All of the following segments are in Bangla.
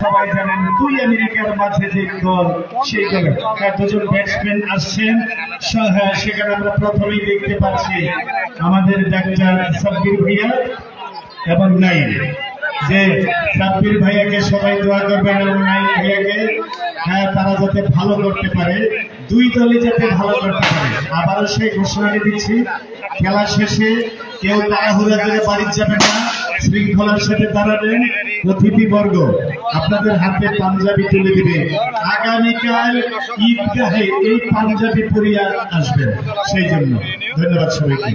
সবাই জানেন দুই আমেরিকার মাঝে যে দল সেই দলে দুজন ব্যাটসম্যান আসছেন। সেখানে আমরা প্রথমেই দেখতে পাচ্ছি আমাদের ডাক্তার সাব্বির ভাইয়া এবং নাইম। যে সাব্বির ভাইয়াকে সবাই দোয়া করবেন এবং নাইম ভাইয়াকে তারা যাতে ভালো করতে পারে, দুই দলই যাতে ভালো করতে পারে। আবারও সেই ঘোষণাটি দিচ্ছি, খেলা শেষে কেউ তাড়াহুড়া করে বাড়ি যাবেন না, শৃঙ্খলার সাথে দাঁড়াবেন। অতিথিবর্গ আপনাদের হাতে পাঞ্জাবি তুলে দিবে, আগামীকাল ঈদগাহে এই পাঞ্জাবি পরিয়া আসবেন। সেই জন্য ধন্যবাদ সবাইকে।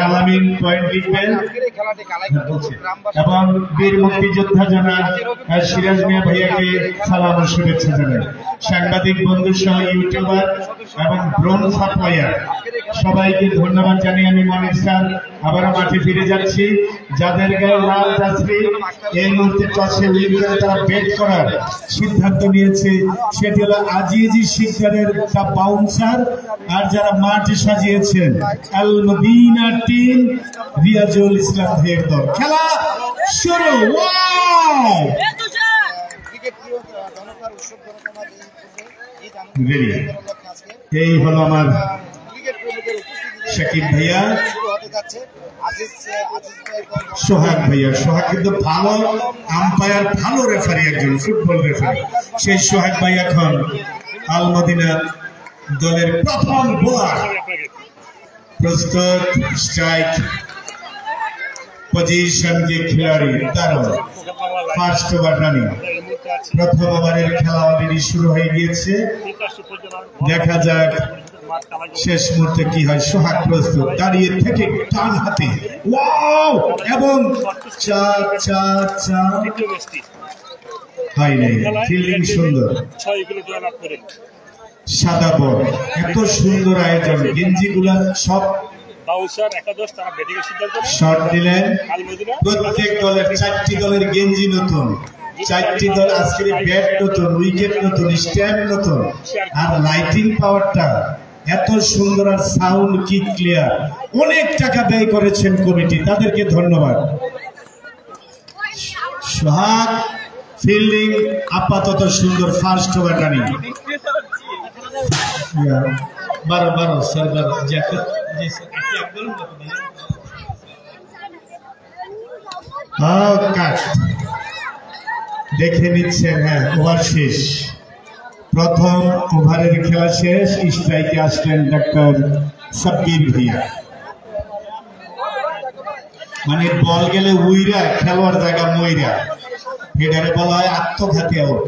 আলামিন পয়েন্ট লিখবেন এবং বীর মুক্তিযোদ্ধা জানান সিরাজ মিয়া ভাইয়াকে সালাম ও শুভেচ্ছা জানান। সাংবাদিক বন্ধু সহ ইউটিউবার এবং ড্রোন সাপ্লায়ার সবাইকে ধন্যবাদ জানিয়ে আমি মনির স্যার আবারও মাঠে ফিরে যাচ্ছি। যাদের গায়ে লাল জার্সি এই মুহূর্তে টসে উইন করে তারা ব্যাট করার সিদ্ধান্ত নিয়েছে, সেটি হলো আজিজি শিকদারের দ্য বাউন্সার। আর যারা মাঠে সাজিয়েছেন আল মদিনা টিম রিয়াজুল ইসলাম ভাইয়ের দল। খেলা শুরু। এই হলো আমার শাকিব ভাইয়া, সোহাগ ভাইয়া। সোহাগ কিন্তু ভালো আম্পায়ার, ভালো রেফারি, একজন ফুটবল রেফারি। সেই সোহাগ ভাই এখন আল মদিনা দলের প্রথম বোলার। প্রস্তুত, স্ট্রাইক পজিশন के खिलाड़ी दारुण ফার্স্ট ওভার রানিং। প্রথম ওভারের খেলা অলরেডি শুরু হয়ে গিয়েছে, দেখা যাক শেষ মুহূর্তে কি হয়। সোহাগ প্রস্তুত, দাঁড়িয়ে থেকে ডান হাতে ওয়াও এবং চার চার চার হয় নাই। ফিল্ডিং সুন্দর, সাদা বল, এত সুন্দর আয়োজন। গেঞ্জি গুলা সব শট দিলেন। প্রত্যেক দলের 4টি দলের গেঞ্জি নতুন, 4টি দল আজকের ব্যাট নতুন, উইকেট নতুন, স্ট্যাম্প নতুন। আর লাইটিং পাওয়ারটা এত সুন্দর, আর সাউন্ড কি ক্লিয়ার। অনেক টাকা ব্যয় করেছেন কমিটি, তাদেরকে ধন্যবাদ। সোহাগ ফিল্ডিং আপাতত সুন্দর, ফার্স্ট ওভার রানিং। 12 सर 12 দেখে নিচ্ছেন। হ্যাঁ, ওভার শেষ, প্রথম ওভারের খেলা শেষ। স্ট্রাইকে আসলেন ডাক্তার সাব্বির ভাইয়া। মানে বল গেলে উইরা, খেলোয়াড় জায়গা মইরা, হেডারে বলা হয় আত্মঘাতী আউট।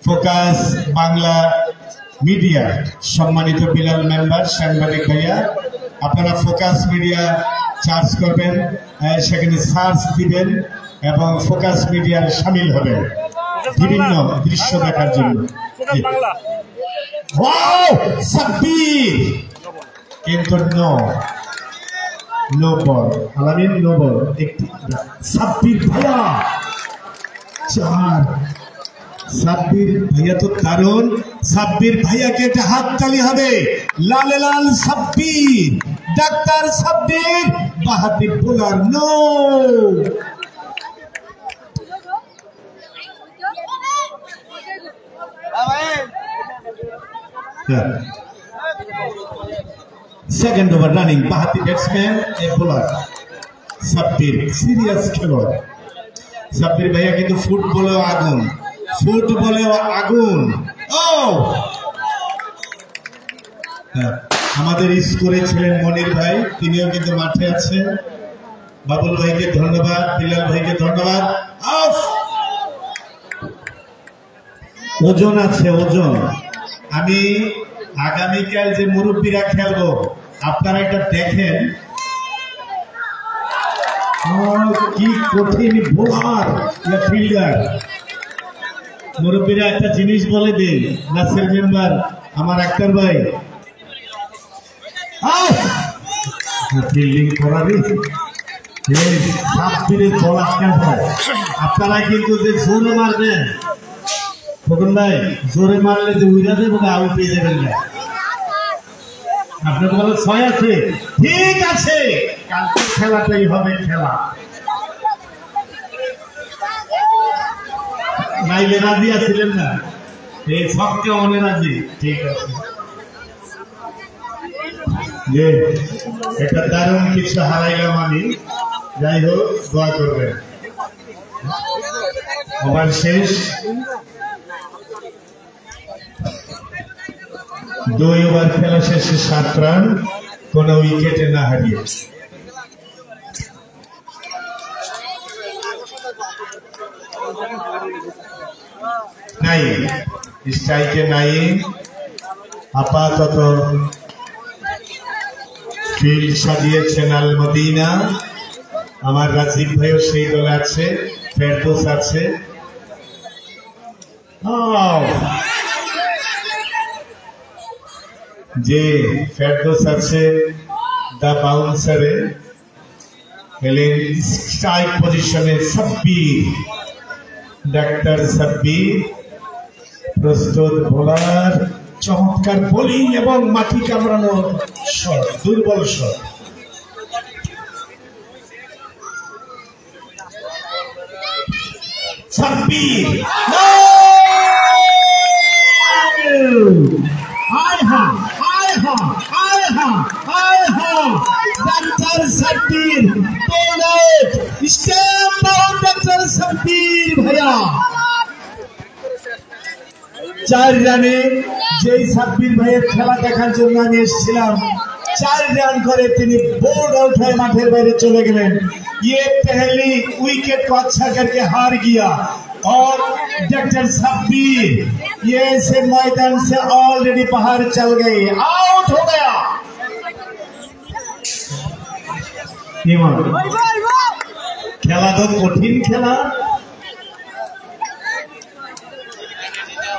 ফোকাস বাংলা মিডিয়া সম্মানিত বিলাল মেম্বার, সাংবাদিক ভাইয়া, আপনারা ফোকাস মিডিয়া চার্জ করবেন, সেখানে সার্চ দিবেন এবং ফোকাস মিডিয়ার সামিল হবেন বিভিন্ন দৃশ্য দেখার জন্য। কিন্তু নো বল, আলামিন নো বল। একটি সাব্বির ভাইয়া চার। সাব্বির ভাইয়া তো দারুণ। সাব্বির ভাইয়াকে একটা হাততালি হবে। লালে লাল সাব্বির, ডাক্তার সাব্বির, বাহাতি bowler. No second over running, বাহাতি ব্যাটসম্যান এ বোলার সাব্বির, সিরিয়াস খেলোয়াড়। সাব্বির ভাইয়া কিন্তু ফুটবলেও আগুন, ফুটবলেও আগুন। ও আমাদের স্কোরে ছিলেন মনির ভাই, তিনিও কিন্তু মাঠে আছেন। বাবুল ভাইকে ধন্যবাদ, বিলাল ভাইকে ধন্যবাদ। ওজন আছে, ওজন। আমি আগামীকাল যে মুরব্বীরা খেলবো, আপনারা একটা দেখেন কি কঠিন বোলার ফিল্ডার। মুরব্বীরা একটা জিনিস বলে দিন, নাসির মেম্বার, আমার আক্তার ভাই, ফিল্ডিং করাবি আপনারা কিন্তু যে জোরে মারবেন, খোকন ভাই, জোরে মারলে যে উইরা দেবো আউট পেয়ে যাবেন না। আপনার বলে 6 আছে, ঠিক আছে, কালকে খেলাটাই হবে খেলা। নাইলে রাজি আছিলেন না, এই সবকে মনে রাজি। ঠিক আছে, যে একটা দারুণ কিছু হারাইলাম আমি। যাই হোক, দোয়া করবেন। ওভার শেষ, 2 ওভার খেলা শেষে 7 রান, কোন উইকেটে না হারিয়ে। নাই স্ট্রাইকে নাই, আপাতত ফিল্ড সাজিয়েছেন আল মদিনা। আমার রাজীব ভাইও সেই দলে আছে, ফেরদৌস আছে। যে ফেরদৌস আছে দা বাউন্সারে, এলেন স্ট্রাইক পজিশনে সাব্বির, ডাক্তার সাব্বির প্রস্তুত। বোলার চমৎকার বোলিং এবং মাটি কামড়ানো শট, দুর্বল শট। সাব্বির ডাক্তার সাব্বির ডাক্তার সাব্বির ভাইয়া 4 রানে, যেই সাব্বির ভাইয়ের খেলা দেখার জন্য আমি এসেছিলাম, 4 রান করে তিনি বোর্ড আউট হয়ে মাঠের বাইরে চলে গেলেন। ये पहली विकेट को अच्छा करके हार गया और डॉक्टर साब्बिर ये से मैदान से ऑलरेडी बाहर चल गए, आउट हो गया। খেলা তো কঠিন খেলা।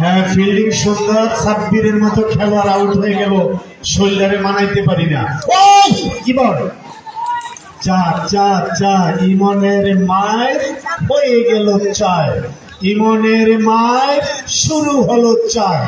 হ্যাঁ, ফিল্ডিং সুন্দর, সাব্বিরের মতো খেলোয়াড় আউট হয়ে গেল, শোল্ডারে মানাইতে পারি না। কি বল, 4 ইমনের মায়ের হয়ে গেল 4, ইমনের মায়ের শুরু হলো 4।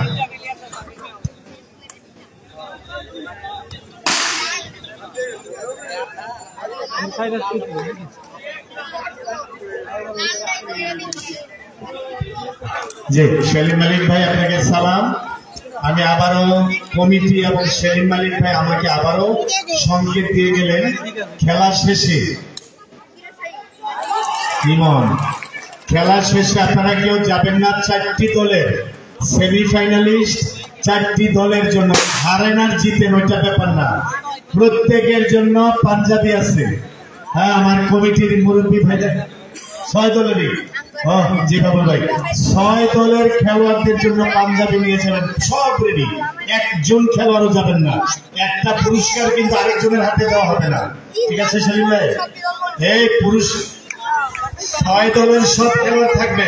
জি সেলিম মালিক ভাই, আপনাকে সালাম। আমি আবারও কমিটি এবং সেলিম মালিক ভাই আমাকে আবারও সংকেত দিয়ে গেলেন খেলা শেষে। ইমন, খেলা শেষে আপনারা কেউ যাবেন না। 4টি দলের সেমিফাইনালিস্ট, 4টি দলের জন্য হারেন আর জিতেন ওইটা ব্যাপার না, প্রত্যেকের জন্য পাঞ্জাবি আছে। হ্যাঁ, আমার কমিটির মুরব্বী ভাই 6 দলেরই, জি বাবুল ভাই, 6 দলের খেলোয়াড়দের জন্য পাঞ্জাবি নিয়ে যাবেন, সব রেডি। একজন খেলোয়াড়ও যাবেন না, একটা পুরস্কার কিন্তু আরেকজনের হাতে দেওয়া হবে না। ঠিক আছে সেলিম ভাই? এই 6 দলের সব খেলোয়াড় থাকবে।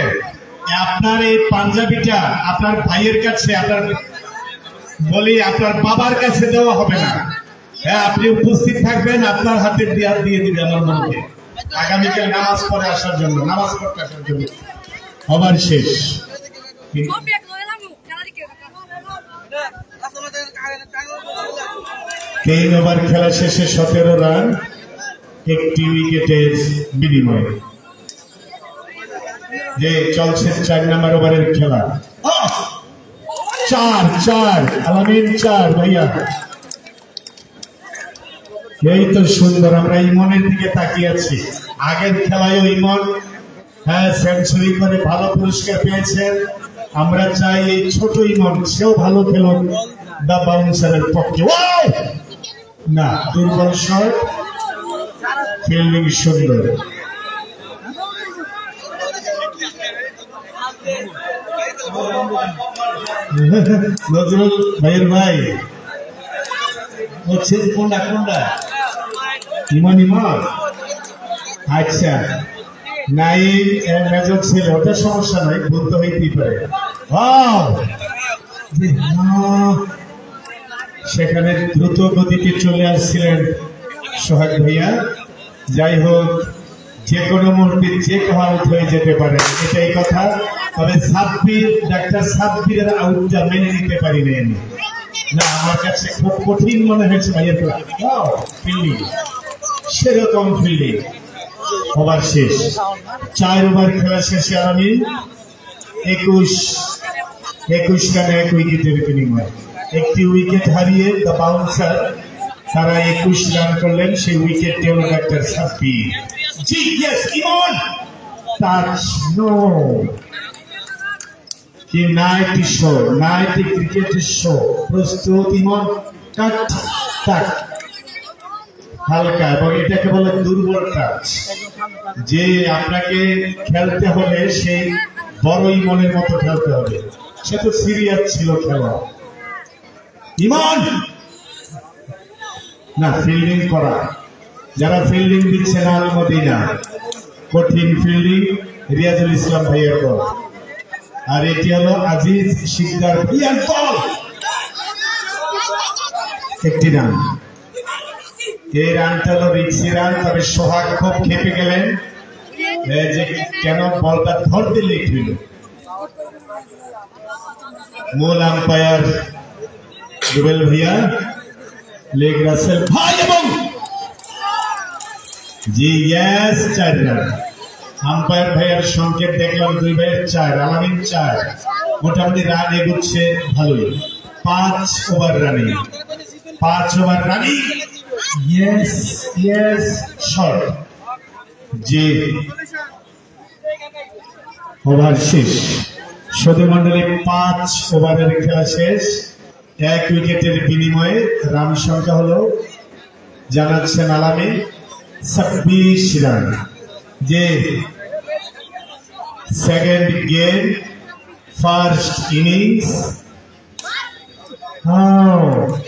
আপনার এই পাঞ্জাবিটা আপনার ভাইয়ের কাছে, আপনার বলি আপনার বাবার কাছে দেওয়া হবে না। হ্যাঁ, আপনি উপস্থিত থাকবেন, আপনার হাতে দিয়ে দিবে আমার মনকে, আগামীকাল নামাজ পড়ে আসার জন্য, নামাজ পড়তে আসার জন্য। ওভার শেষ, 3 ওভার খেলা শেষে 17 রান, 1টি উইকেটের বিনিময়ে। যে চলছে 4 নম্বর ওভারের খেলা। 4 আলামিন 4 ভাইয়া, এই তো সুন্দর। আমরা ইমনের দিকে তাকিয়ে আছি। আগের খেলায় ইমন সেঞ্চুরি করে ভালো পুরস্কার পেয়েছেন। আমরা চাই এই ছোট ইমন সেও ভালো খেলুন দা বাউন্সারের পক্ষে। না, দুর্বল শট, ফিল্ডিং সুন্দর। নজরুল ভাইয়ের ভাই হচ্ছে কোনটা ইমন, আচ্ছা নাই মেজর ছিল, ওটা সমস্যা নাই, বলতে হইতেই পারে। সেখানে দ্রুত গতিতে চলে আসছিলেন সোহাগ ভাইয়া। যাই হোক, যে কোনো মুহূর্তে যে কেউ আউট হয়ে যেতে পারে, এটাই কথা। তবে ডাক্তার সাব্বিরের আউটটা মেনে নিতে পারি না, আমার কাছে খুব কঠিন মনে হয়েছে ভাইয়ের ফিল্ডিং, সেরকম ফিল্ডিং। ওভার শেষ, 4 ওভার খেলা শেষে আমি 21 রানে 1 উইকেটের বিনিময়ে। একটি উইকেট হারিয়ে দ্য বাউন্সার তারা 21 রান করলেন। সেই উইকেটটি হল ডাক্তার সাব্বির। জি ইয়েস ইমন টাচ নো। কি night show, night cricket show প্রস্তুত। ইমন কাট টাক হালকা, এবং এটাকে বলে দুর্বল টাচ। যে আপনাকে খেলতে হলে সেই বড় ইমনের মতো খেলতে হবে। সে তো সিরিয়াস ছিল খেলা। ইমন না, ফিল্ডিং করা, যারা ফিল্ডিং দিচ্ছে না আলমদিনা, কঠিন ফিল্ডিং রিয়াজুল ইসলাম ভাইয়ের বল। আর এটি হলো আজিজ শিকদার ভাইয়ের বল। একটি রান। এই রানটা হলো রিক্সি রান। তবে সোহাগ খুব খেপে গেলেন যে কেন বলটা ধরতে লেট হইল। মূল আম্পায়ার রুবেল ভাইয়া, লেগ রাসেল ভাই এবং জি ইয়েস 4 রান। আম্পায়ার ভাইয়ার সংকেত দেখলাম 2 ভাইয়ের 4, আলামিন 4। মোটামুটি রান এগুচ্ছে ভালোই। 5 over running, 5 over running. Yes yes short. জি ওভার শেষ। সদী মন্ডলী 5 ওভারের খেলা শেষ। 1 উইকেটের বিনিময়ে রান সংখ্যা হলো জানাচ্ছেন আলামিন 26 রান। যে সেকেন্ড গেম, ফার্স্ট ইনিংস।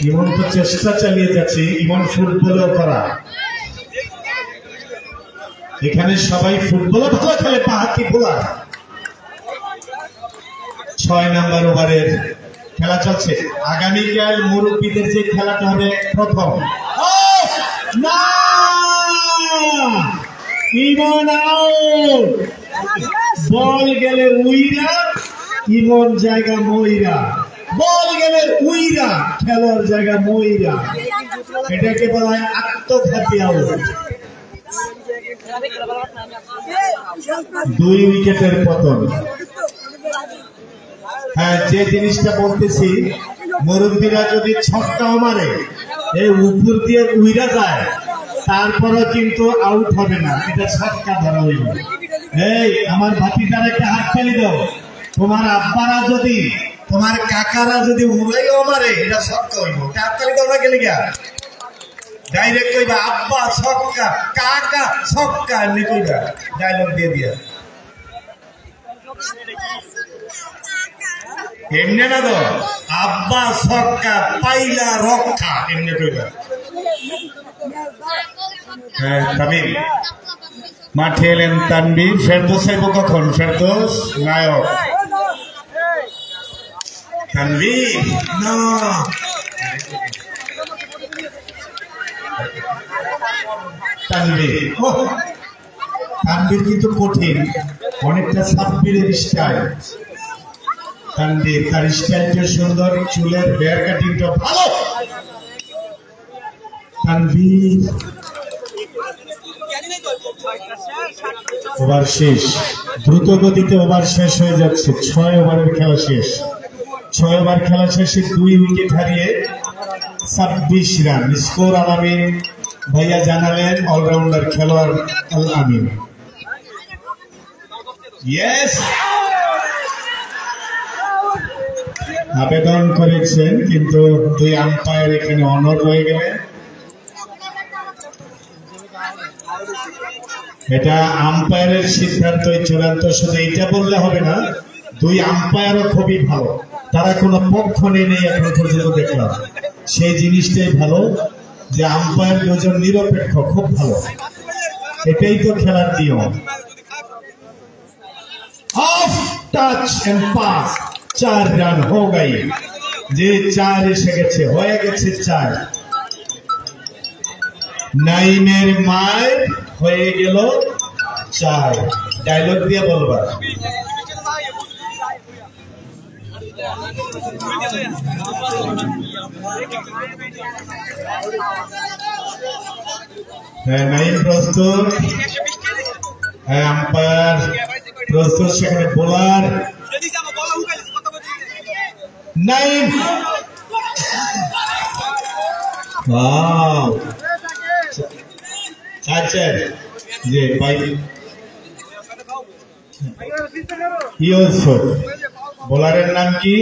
ইমন তো চেষ্টা চালিয়ে যাচ্ছে, ইমন ফুটবলও করা। এখানে সবাই ফুটবলও ভালো খেলে, পাহাড়ি বোলার। 6 নাম্বার ওভারের খেলা চলছে। আগামীকাল মুরব্বীদের যে খেলাটা হবে প্রথম। না, ইমন আউট। বল গেলে উইরা, ইমন জায়গা মইরা। বল গেলে উইরা, খেলার জায়গা মইরা। এটাকে বলা হয় আত্মঘাতী আউট। 2 উইকেটের পতন। হ্যাঁ, যে জিনিসটা বলতেছি, মুরব্বীরা যদি ছক্কাও মারে, এই উপর দিয়ে উইরা যায়, তারপরও কিন্তু আউট হবে না, এটা ছক্কা ধরা হইল। এই আমার ভাতিটার একটা হাত ফেলি দাও। তোমার আব্বারা যদি, তোমার কাকারা যদি উড়াইও মারে, এটা ছক্কা হইব। হাত ফেলি দাও না, গেলে গিয়া ডাইরেক্ট কইবা আব্বা ছক্কা, কাকা ছক্কা, এমনি কইবা, ডায়লগ দিয়ে দিয়া। এমনি না তো, আব্বা ছক্কা, পাইলা রক্ষা, এমনি কইবা। হ্যাঁ, তামিম মাঠে এলেন তানভীর। ফেরদৌস আইব কখন? ফেরদৌস নায়ক। তানভীর না, তানভীর তানভীর কিন্তু কঠিন, অনেকটা সাব্বিরের স্টাইল। তানভীর, তার স্টাইলটা সুন্দর, চুলের হেয়ার কাটিংটা ভালো। তানভীর ওভার শেষ, দ্রুত গতিতে ওভার শেষ হয়ে যাচ্ছে। 6 ওভারের খেলা শেষ। 6 ওভার খেলা শেষে 2 উইকেট হারিয়ে 26 রান স্কোর। আলামিন ভাইয়া জানালেন অলরাউন্ডার খেলোয়াড় আল আমিন। ইয়েস, আবেদন করেছেন, কিন্তু 2 আম্পায়ার এখানে অনড় রয়ে গেলেন। এটা আম্পায়ারের সিদ্ধান্তই চূড়ান্ত। শুধু এইটা বললে হবে না, 2 আম্পায়ারও খুবই ভালো, তারা কোনো পক্ষ নেই এখন পর্যন্ত দেখলাম। সেই জিনিসটাই ভালো যে আম্পায়ার 2জন নিরপেক্ষ, খুব ভালো। এটাই তো খেলার নিয়ম। Off touch and pass, 4 run হো গাই। যে 4 এসে গেছে, হয়ে গেছে 4। নাইমের মায়ের হয়ে গেল 4। ডায়লগ দিয়ে বলবা। হ্যাঁ, নাইম প্রস্তুত। হ্যাঁ, আম্পায়ার প্রস্তুত। সেখানে বোলার नाइन चार जी भाई ইউসুফ বোলারের নাম কি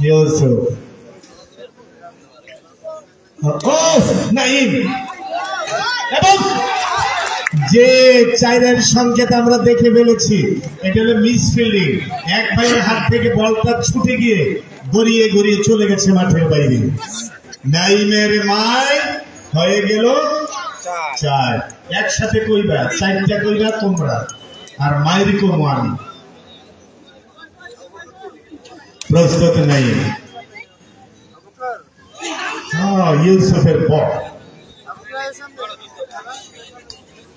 ইউসুফ নাইম এবং যে চাইরের সংকেত আমরা দেখে ফেলেছি এটা হলো মিস ফিল্ডিং এক ভাইয়ের হাত থেকে বলটা ছুটে গিয়ে গড়িয়ে গড়িয়ে চলে গেছে মাঠের বাইরে নাইমের মায় হয়ে গেল চার একসাথে কইবা চারটা কইবা তোমরা আর মায়ের করবো আমি প্রস্তুত নাই ইউসুফের বল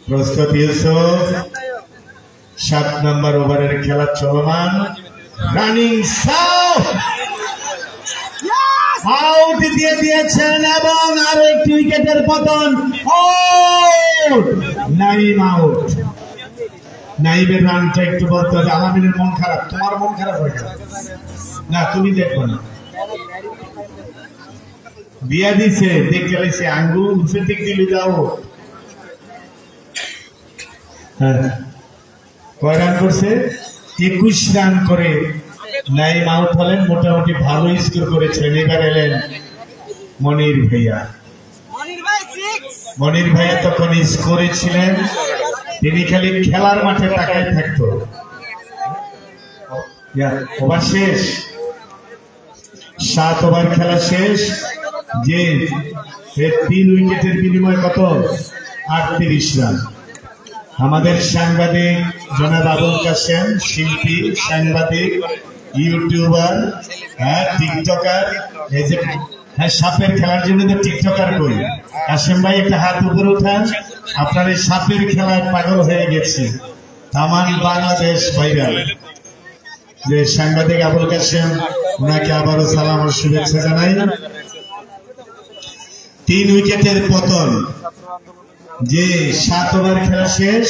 প্রস্তুত ইউসুফ 7 নম্বর ওভারের খেলা চলমান রানিং আউট দিয়ে দিয়েছেন এবং আরো একটি উইকেটের পতন নাইম আউট নাইবের রানটা একটু বলতে হবে আলামিনের মন খারাপ তোমার মন খারাপ হয়ে গেল না তুমি দেখো না বিয়া দিছে দেখতে গেছে আঙ্গুল উঠে দিক দিলে যাও কয় রান করছে 21 রান করে নাইম আউট হলেন মোটামুটি ভালো স্কোর করেছিলেন এবার এলেন মনির ভাইয়া তখন স্কোরে ছিলেন তিনি খালি খেলার মাঠে তাকায় থাকতো ওভার শেষ 7 ওভার খেলা শেষ যে 3 উইকেটের বিনিময়ে কত 38 রান আমাদের সাংবাদিক জনাব আবুল কাসেম শিল্পী সাংবাদিক ইউটিউবার টিকটকার এই যে সাপের খেলার জন্য তো টিকটকার কই কাসেম ভাই একটা হাত উপরে উঠান আপনার এই সাপের খেলায় পাগল হয়ে গেছে তামান বাংলাদেশ ভাইরাল যে সাংবাদিক আবুল কাসেম ওনাকে আবারও সালাম ও শুভেচ্ছা জানাই 3 উইকেটের পতন যে 7 ওভার খেলা শেষ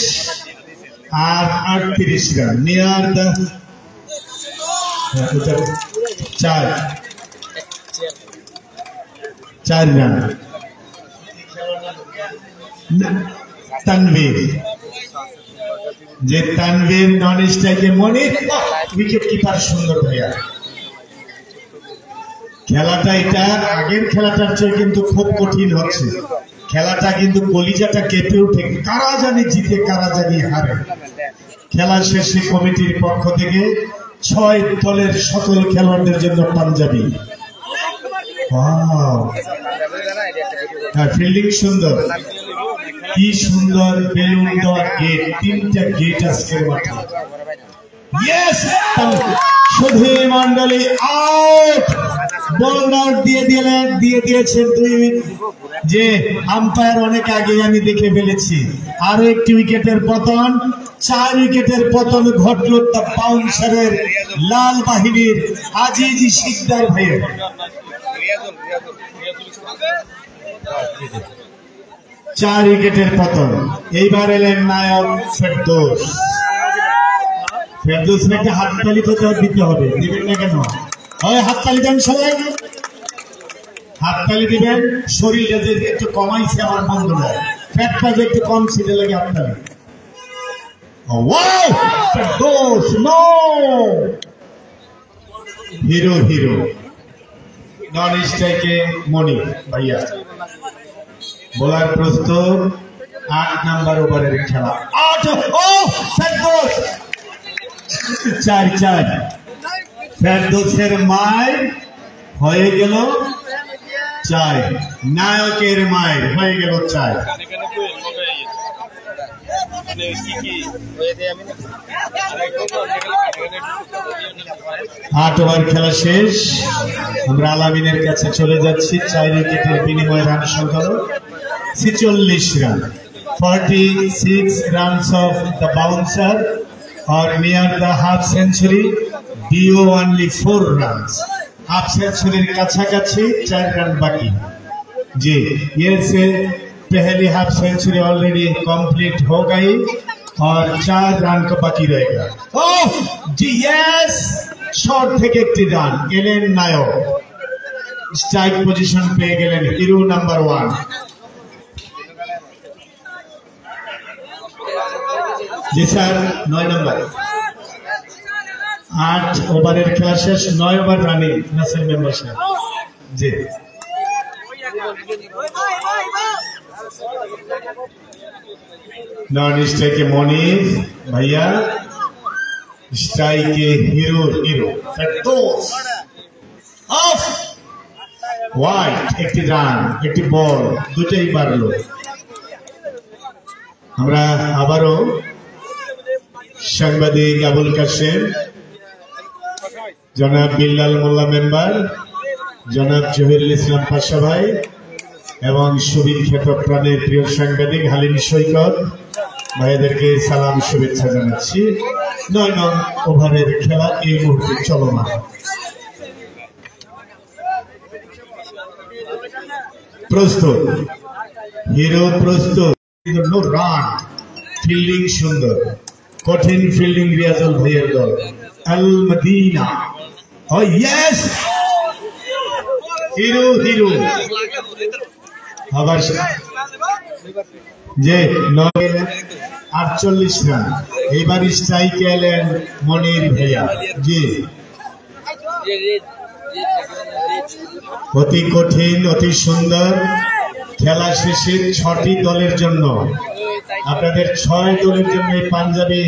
আর 38 রান নিয়ার দা 4 রান তানভীর যে তানভীর নন স্ট্রাইকে মনির উইকেট কিপার সুন্দর ভাইয়া খেলাটা এটা আগের খেলাটার চেয়ে কিন্তু খুব কঠিন হচ্ছে খেলাটা কিন্তু কলিজাটা কেঁপে উঠে কারা জানি জিতে কারা জানি হারে খেলা শেষে কমিটির পক্ষ থেকে 6 দলের সকল খেলোয়াড়দের জন্য পাঞ্জাবি ফিল্ডিং সুন্দর কি সুন্দর বেলুন দেওয়া গেট 3টা গেট আজকের মাঠে সুধী মন্ডলী আউট বোল্ড আউট দিয়ে দিয়েছেন 2 যে আম্পায়ার অনেক আগে আমি দেখে ফেলেছি আরো একটি উইকেটের পতন 4 উইকেটের পতন ঘটল তা বাউন্সারের লাল বাহিনীর আজিজ শিকদার ভাইয়ের 4 উইকেটের পতন এইবার এলেন নায়ক ফেরদৌস একটা হাততালি তো দিতে হবে দিবেন না কেন হাততালি দেন সবাই হাততালি দিবেন শরীরটা যে একটু কমাইছে আমার বন্ধুরা ফ্যাটটা যে একটু কম ছিল লাগে হাততালি হিরো নন স্ট্রাইকে মনি ভাইয়া বোলার প্রস্তুত 8 নাম্বার ওভারের খেলা 4 ফেরদৌসের মায় হয়ে গেল 4 নায়কের মায়ের হয়ে গেল 4 8 ওভার খেলা শেষ আমরা আলামিনের কাছে চলে যাচ্ছি 4 উইকেটের বিনিময়ে রান সংখ্যা 46 run 46 runs of the bouncer or near the half century DO only 4 runs half century काछाकाछि 4 रन बाकी जी ये से पहली हाफ सेंचुरी ऑलरेडी कंप्लीट हो गई और 4 रन का बाकी रहेगा ओह जी यस শট থেকে একটি রান এলেন নায়ক, স্ট্রাইক পজিশন পেয়ে গেলেন হিরো নাম্বার 1। জি স্যার, 9 নম্বর, 8 ওভারের খেলা শেষ, 9 ওভার রানিং নাসির মেম্বার সাহেব। জি নন স্ট্রাইকে মনির ভাইয়া, স্ট্রাইকে হিরো ফেরদৌস অফ ওয়াইড, একটি রান একটি বল দুটাই বাড়লো। আমরা আবারও সাংবাদিক আবুল কাশেম, জনাব বিল্লাল মোল্লা মেম্বার, জনাব জহিরুল ইসলাম পাশা ভাই এবং সুবীর খ্যাত প্রাণের প্রিয় সাংবাদিক হালিম সৈকত ভাইদেরকে সালাম শুভেচ্ছা জানাচ্ছি। 9 নং ওভারের খেলা এই মুহূর্তে চলমান। প্রস্তুত, হিরো প্রস্তুত, রান, ফিল্ডিং সুন্দর, কঠিন ফিল্ডিং রিয়াজুল ভাইয়ের দল আল মদিনা। ও ইয়েস, হিরো আবার যে 48 রান। এইবার স্ট্রাইকে এলেন মনির ভাইয়া। জি অতি কঠিন অতি সুন্দর খেলা শেষে 6টি দলের জন্য, আপনাদের 6 দলের জন্য পাঞ্জাবি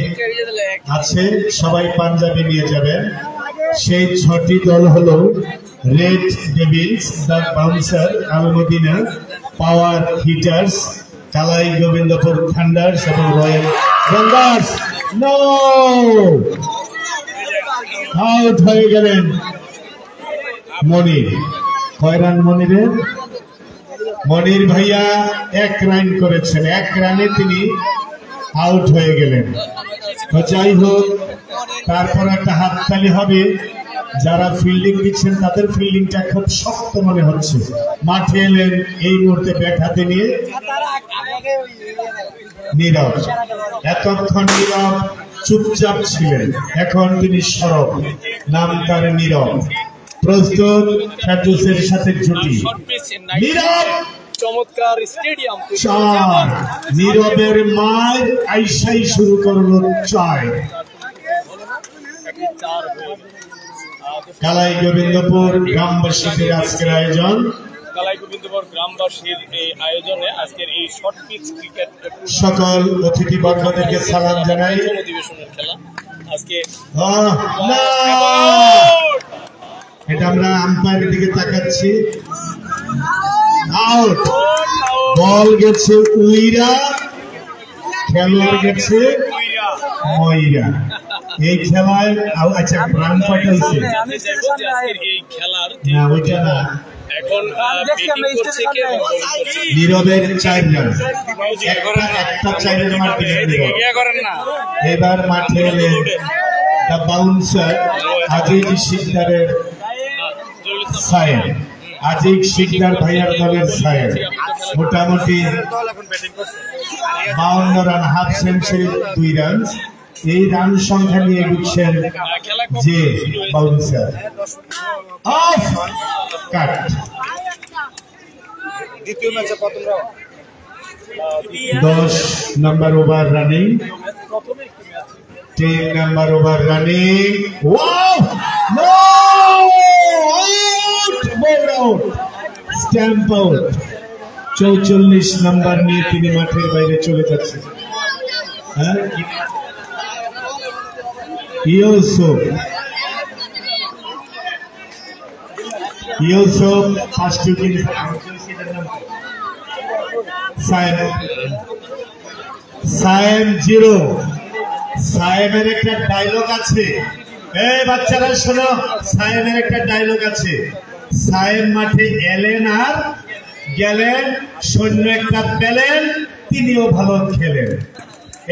আছে, সবাই পাঞ্জাবি নিয়ে যাবেন। সেই 6টি দল হলো Red Devils, the Bouncer, Al Madina, Power Hitters, Kalai Gobindapur Thunders এবং রয়্যাল চ্যালেঞ্জার্স। নো আউট হয়ে গেলেন মনির। কয় রান মনিরের? মনির ভাইয়া 1 রান করেছেন, 1 রানে তিনি আউট হয়ে গেলেন। তো যাই হোক, তারপর একটা হাততালি হবে। যারা ফিল্ডিং দিচ্ছেন তাদের ফিল্ডিংটা খুব শক্ত মনে হচ্ছে। মাঠে এলেন এই মুহূর্তে ব্যাট হাতে নিয়ে নীরব। এতক্ষণ নীরব চুপচাপ ছিলেন, এখন তিনি সরব, নাম তার নীরব। প্রস্তুত ফেরদৌসের সাথে জুটি। নীরব চমৎকার স্টেডিয়াম 4, নীরবের মায়ের আইসাই শুরু করলো 4। কালাই গোবিন্দপুর গ্রামবাসীদের আজকের আয়োজন, কালাই গোবিন্দপুর গ্রামবাসীর এই আয়োজনে আজকের এই শর্ট পিচ ক্রিকেট সকল অতিথিবর্গদেরকে সালাম জানাই। অধিবেশনের খেলা আজকে এটা আমরা আম্পায়ারের দিকে তাকাচ্ছি। আউট, বল গেছে উইরা, খেলোয়াড় গেছে ময়রা। এই খেলায় আচ্ছা রান কয়টা হয়েছে? না ওইটা না, এখন নীরবের 4 রান, একটা 4-এর মাঠে নীরব। এবার মাঠে এলেন দ্য বাউন্সার আজিজ শিকদারের সায়েম, আজিজ শিকদার ভাইয়ার দলের সায়েম। মোটামুটি 52 রান, হাফ সেঞ্চুরি 2 রান। এই রান সংখ্যা নিয়ে বুঝছেন যে বাউন্সার। অফ কাট। দ্বিতীয় ম্যাচে প্রথম রাউন্ড 10 নম্বর ওভার রানিং, 10 নম্বর over running. Wow, no out, ball out, stump out. 44 নম্বর নিয়ে তিনি মাঠের বাইরে চলে যাচ্ছেন। হ্যাঁ, ইউসুফ ফার্স্ট উইকেট। সায়েম 0। সায়েমের একটা ডায়লগ আছে, এই বাচ্চারা শোনো, সায়েমের একটা ডায়লগ আছে। সায়েম মাঠে এলেন আর গেলেন, সৈন্য একটা পেলেন, তিনিও ভালো খেলেন।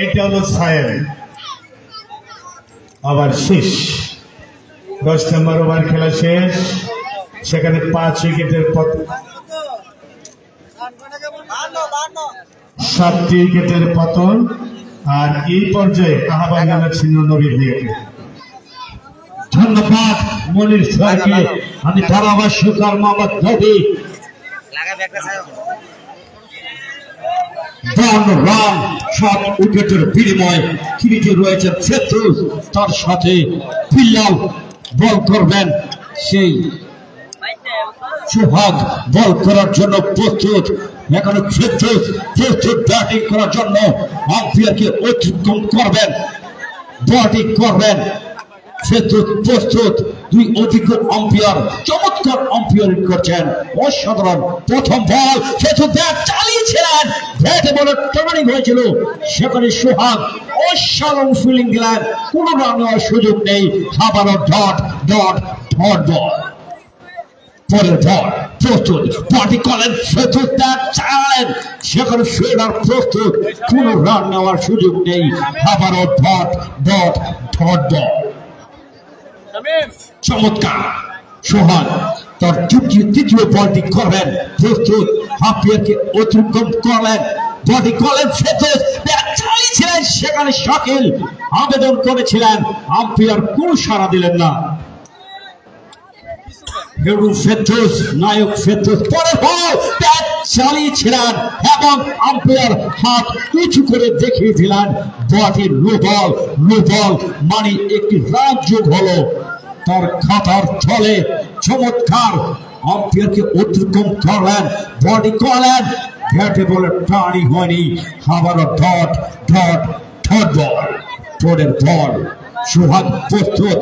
এটা হলো সায়েম। আবার শেষ, 10 নম্বর ওভার খেলা শেষ, সেখানে 5 উইকেটের পতন, 7টি উইকেটের পতন। আর এই পর্যায়ে আহ্বান জানাচ্ছি নবী ভাইয়াকে। ধন্যবাদ মনির স্যারকে। আমি ধারাভাষ্যকার মোহাম্মদ নবী। রান 7 উইকেটের বিনিময়ে ক্রিজে রয়েছেন ফেরদৌস, তার সাথে বিল্লাল বল করবেন। সেই সোহাগ বল করার জন্য প্রস্তুত। এখানে ফেরদৌস প্রস্তুত ব্যাটিং করার জন্য, আম্পায়ারকে অতিক্রম করবেন, ব্যাটিং করবেন। ফেরদৌস প্রস্তুত। দুই অভিজ্ঞ আম্পায়ার চমৎকার আম্পায়ারিং করছেন, অসাধারণ। প্রথম বল ফেরদৌস ব্যাট চালিয়েছিলেন, ব্যাটে বলে টার্নিং হয়েছিল, সেখানে সোহাগ অসাধারণ ফিল্ডিং দিলেন, কোনো রান নেওয়ার সুযোগ নেই। আবারও ডট ডট ডট বল। পরের বল প্রস্তুত, ব্যাটিং করেন ফেরদৌস, ব্যাট চালালেন, সেখানে ফিল্ডার প্রস্তুত, কোনো রান নেওয়ার সুযোগ নেই। আবারও ডট ডট ডট বল। চমৎকার সোহাগ তার তৃতীয় বলটি করবেন, প্রস্তুত, আম্পায়ারকে অতিক্রম করলেন, বডি করলেন ফেরদৌস, ব্যাট চালিয়েছিলেন, সেখানে শাকিল আবেদন করেছিলেন, আম্পায়ার কোনো সাড়া দিলেন না। ফেরদৌস, নায়ক ফেরদৌস পরের বল ব্যাট চালিয়েছিলেন এবং আম্পায়ার হাত উঁচু করে দেখিয়ে দিলেন বডি লো বল। লো বল মানে একটি রান যোগ হলো তার খাতার ছলে। চমৎকার, আম্পায়ারকে অতিক্রম করলেন, বডি করলেন, ব্যাটে বলে টার্নিং হয়নি। আবারও ডট ডট ডট বল। পরের বল সোহাগ প্রস্তুত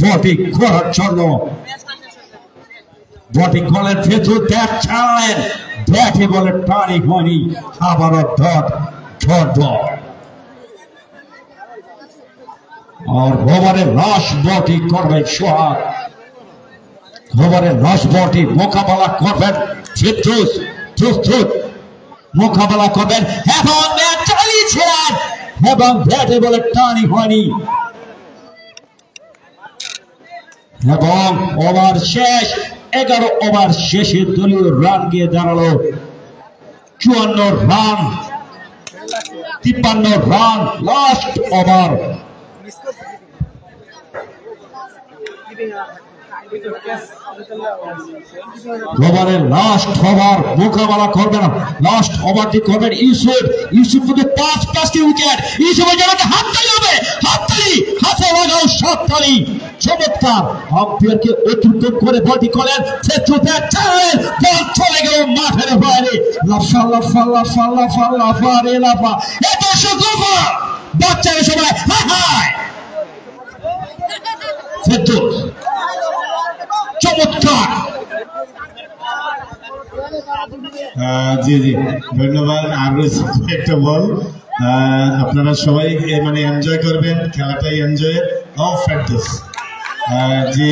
বডি করার জন্য, বডি করলেন ফেরদৌস, ব্যাট চালালেন, ব্যাটে বলে টার্নিং হয়নি। আবারও ডট ডট বল। और ओवरे लास्ट बॉटी करबेन सोहाग, ओवरे लास्ट बॉटी मोकाबला करबेन ফেরদৌস, প্রস্তুত, মোকাবেলা করবেন এবং ব্যাট চালিয়েছিলেন এবং ব্যাটে বলে টার্নিং হয়নি এবং ওভার শেষ। 11 ওভার শেষে দলীয় রান গিয়ে দাঁড়ালো 54 রান, 53 রান। লাস্ট ওভার ওভারের লাস্ট ওভার মোকাবেলা করবেন, লাস্ট ওভারটি করবেন ইউসুফ। ইউসুফ কিন্তু পাঁচটি উইকেট। ইউসুফের জায়গাতে হাততালি হবে, হাততালি, হাতে লাগাও সাততালি। চমৎকার, আম্পায়ারকে অতিক্রম করে বলটি করেন ফেরদৌস, ব্যাট চালালেন, বল চলে গেল মাঠের বাইরে। লাফা লাফা লাফা লাফা লাফা রে লাফা, এত সুখফা বাচ্চারা সবাই হাই হাই। ফেরদৌস চমৎকার। জি জি ধন্যবাদ। আর একটা বল, আপনারা সবাই মানে এনজয় করবেন, খেলাটাই এনজয়। ফেরদৌস জি,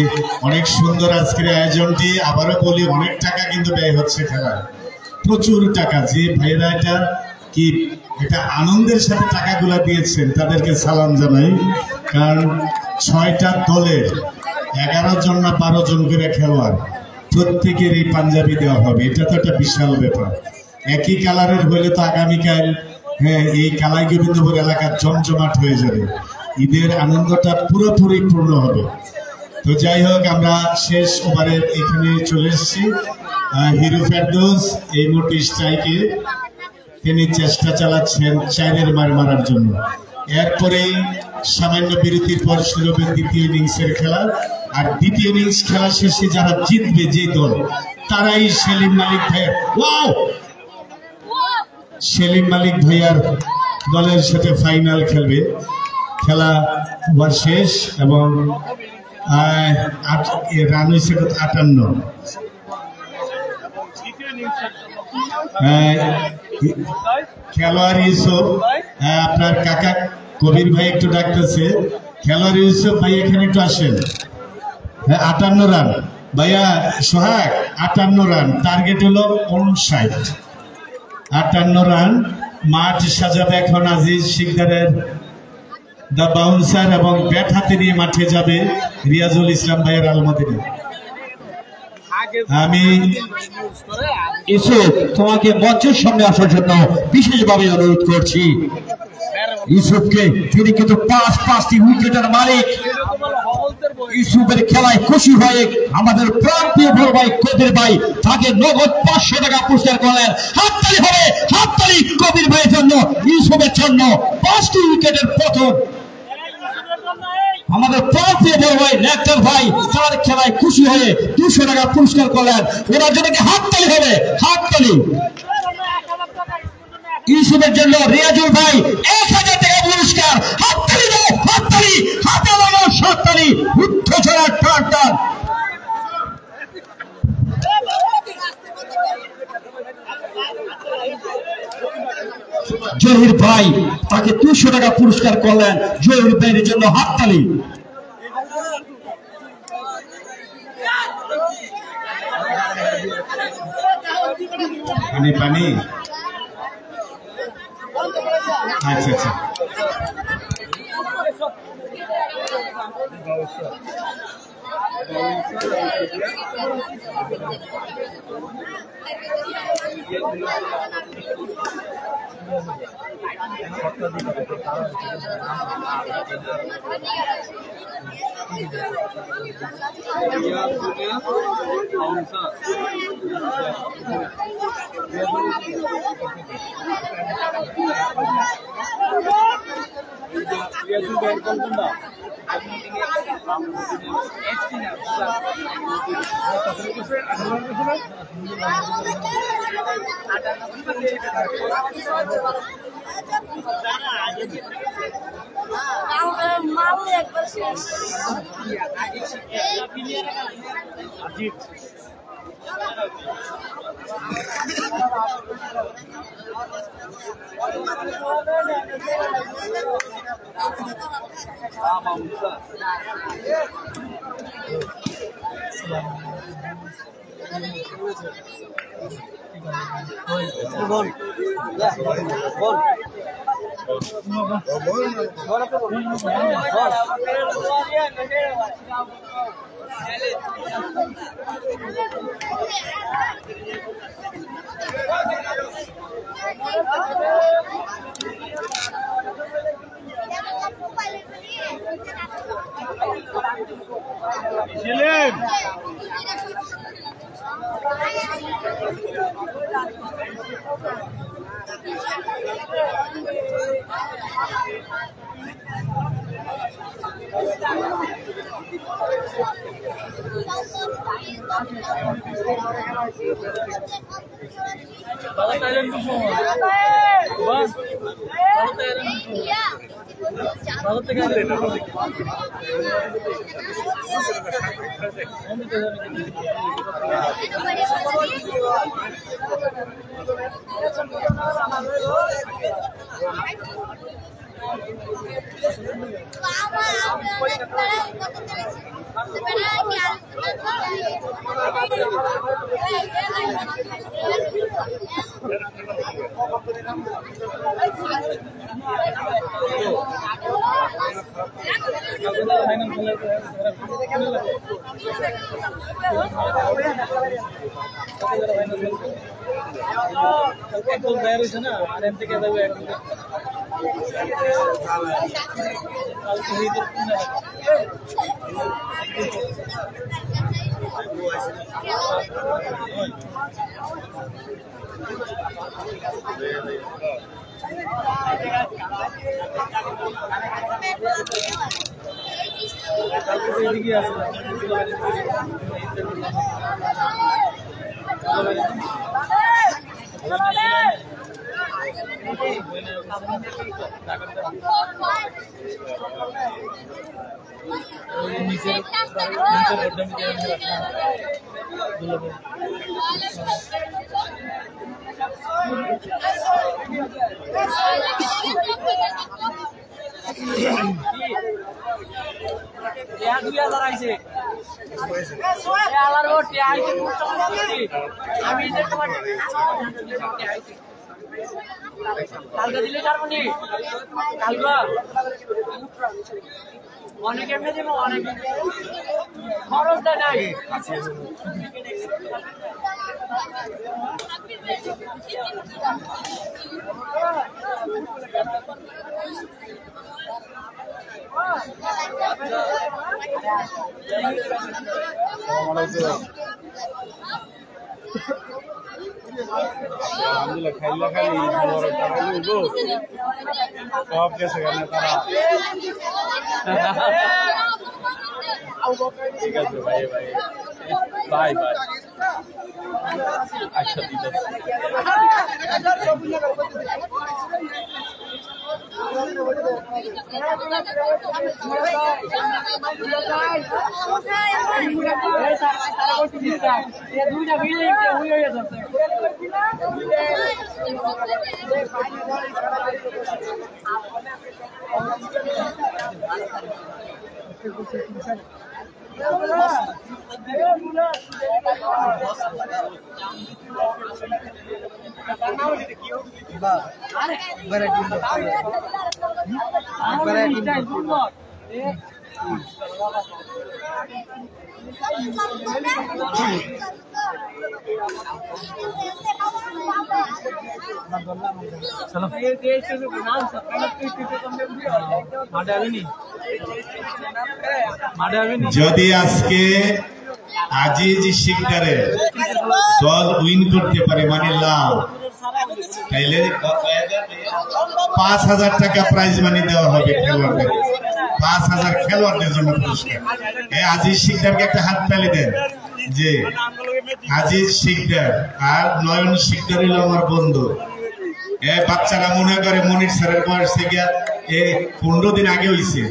অনেক সুন্দর আজকের আয়োজনটি। আবারও বলি, অনেক টাকা কিন্তু ব্যয় হচ্ছে খেলায়, প্রচুর টাকা। যে ভাইয়েরা এটা আনন্দের সাথে টাকাগুলা দিয়েছেন তাদেরকে সালাম জানাই, কারণ 6টা দলের 11 জন না 12 জন করে খেলোয়াড়, প্রত্যেকের এই পাঞ্জাবি দেওয়া হবে। এটা তো একটা বিশাল ব্যাপার। একই কালারের হইলে তো আগামীকাল এই কালাই গোবিন্দপুর এলাকার জমজমাট হয়ে যাবে, ঈদের আনন্দটা পুরোপুরি পূর্ণ হবে। তো যাই হোক, আমরা শেষ ওভারের এখানে চলে এসেছি। হিরো ফেরদৌস এই মুহূর্তে স্ট্রাইকে, তিনি চেষ্টা চালাচ্ছেন 4-এর মার মারার জন্য। এরপরেই সামান্য বিরতির পর শুরু হবে দ্বিতীয় ইনিংসের খেলা। আর দ্বিতীয় ইনিংস খেলা শেষে যারা জিতবে যে দল, তারাই সেলিম মালিক ভাইয়ের দলের সাথে ফাইনাল খেলবে। খেলা ওভার শেষ এবং রান হয়েছে 58। খেলোয়াড় ইউসুফ, আপনার কাকা কবির ভাই একটু ডাকতেছে। খেলোয়াড় ইউসুফ ভাই এখানে একটু আসেন। 58 রান ভাইয়া। সোহাগ 58 রান, টার্গেট হলো 59। 58 রান। মাঠ সাজাবে এখন আজিজ শিকদারের দা বাউন্সার এবং ব্যাট হাতে নিয়ে মাঠে যাবে রিয়াজুল ইসলাম ভাইয়ের আলমদিনে। আমি ইউসুফ, তোমাকে মঞ্চের সামনে আসার জন্য বিশেষভাবে অনুরোধ করছি। ইউসুফকে, তিনি কিন্তু 5টি উইকেটের মালিক। ইউসুফের খেলায় খুশি হয়ে আমাদের প্রান্তীয় বড় ভাই কবির ভাই তাকে নগদ 500 টাকা পুরস্কার করলেন। হাততালি হবে, হাততালি কবির ভাইয়ের জন্য, ইউসুফের জন্য 5টি উইকেটের পতন। আমাদের প্রান্তীয় বড় ভাই নেকটার ভাই তার খেলায় খুশি হয়ে 200 টাকা পুরস্কার করলেন। ওনার জন্য কি হাততালি হবে, হাততালি। ইউসুফের জন্য রিয়াজুল ভাই 1000 টাকা পুরস্কার। হাততালি দাও, হাততালি, হাতে লাগাও হাততালি, উত্তেজনার টান টান। জহির ভাই তাকে 200 টাকা পুরস্কার করলেন। জহির ভাইয়ের জন্য হাততালি। পানি পানি আচ্ছা আচ্ছা অনেক এমনি দেবো অনেক খরচ দেয় নাই alhamdulillah khaila khali bor tara lugo সব গেছে কেন তারা ঠিক আছে ভাই ভাই বাই বাই আচ্ছা ঠিক আছে দুইটা বিল্ডিং হয়ে যাচ্ছে যদি আজকে আজিজ শিকদারের দল উইন করতে পারে মানে লাভ, তাইলে ৫,০০০ টাকা প্রাইজ মানি দেওয়া হবে খেলোয়াড়দের, ৫,০০০ খেলোয়াড়দের জন্য পুরস্কার। আজিজ শিকদারকে একটা হাত তালি দেন যে আজিজ শিকদার আর নয়ন শিকদার হলো আমার বন্ধু। বাচ্চারা মনে করে মনির স্যারের বয়স থেকে ১৫ দিন আগে হয়েছে।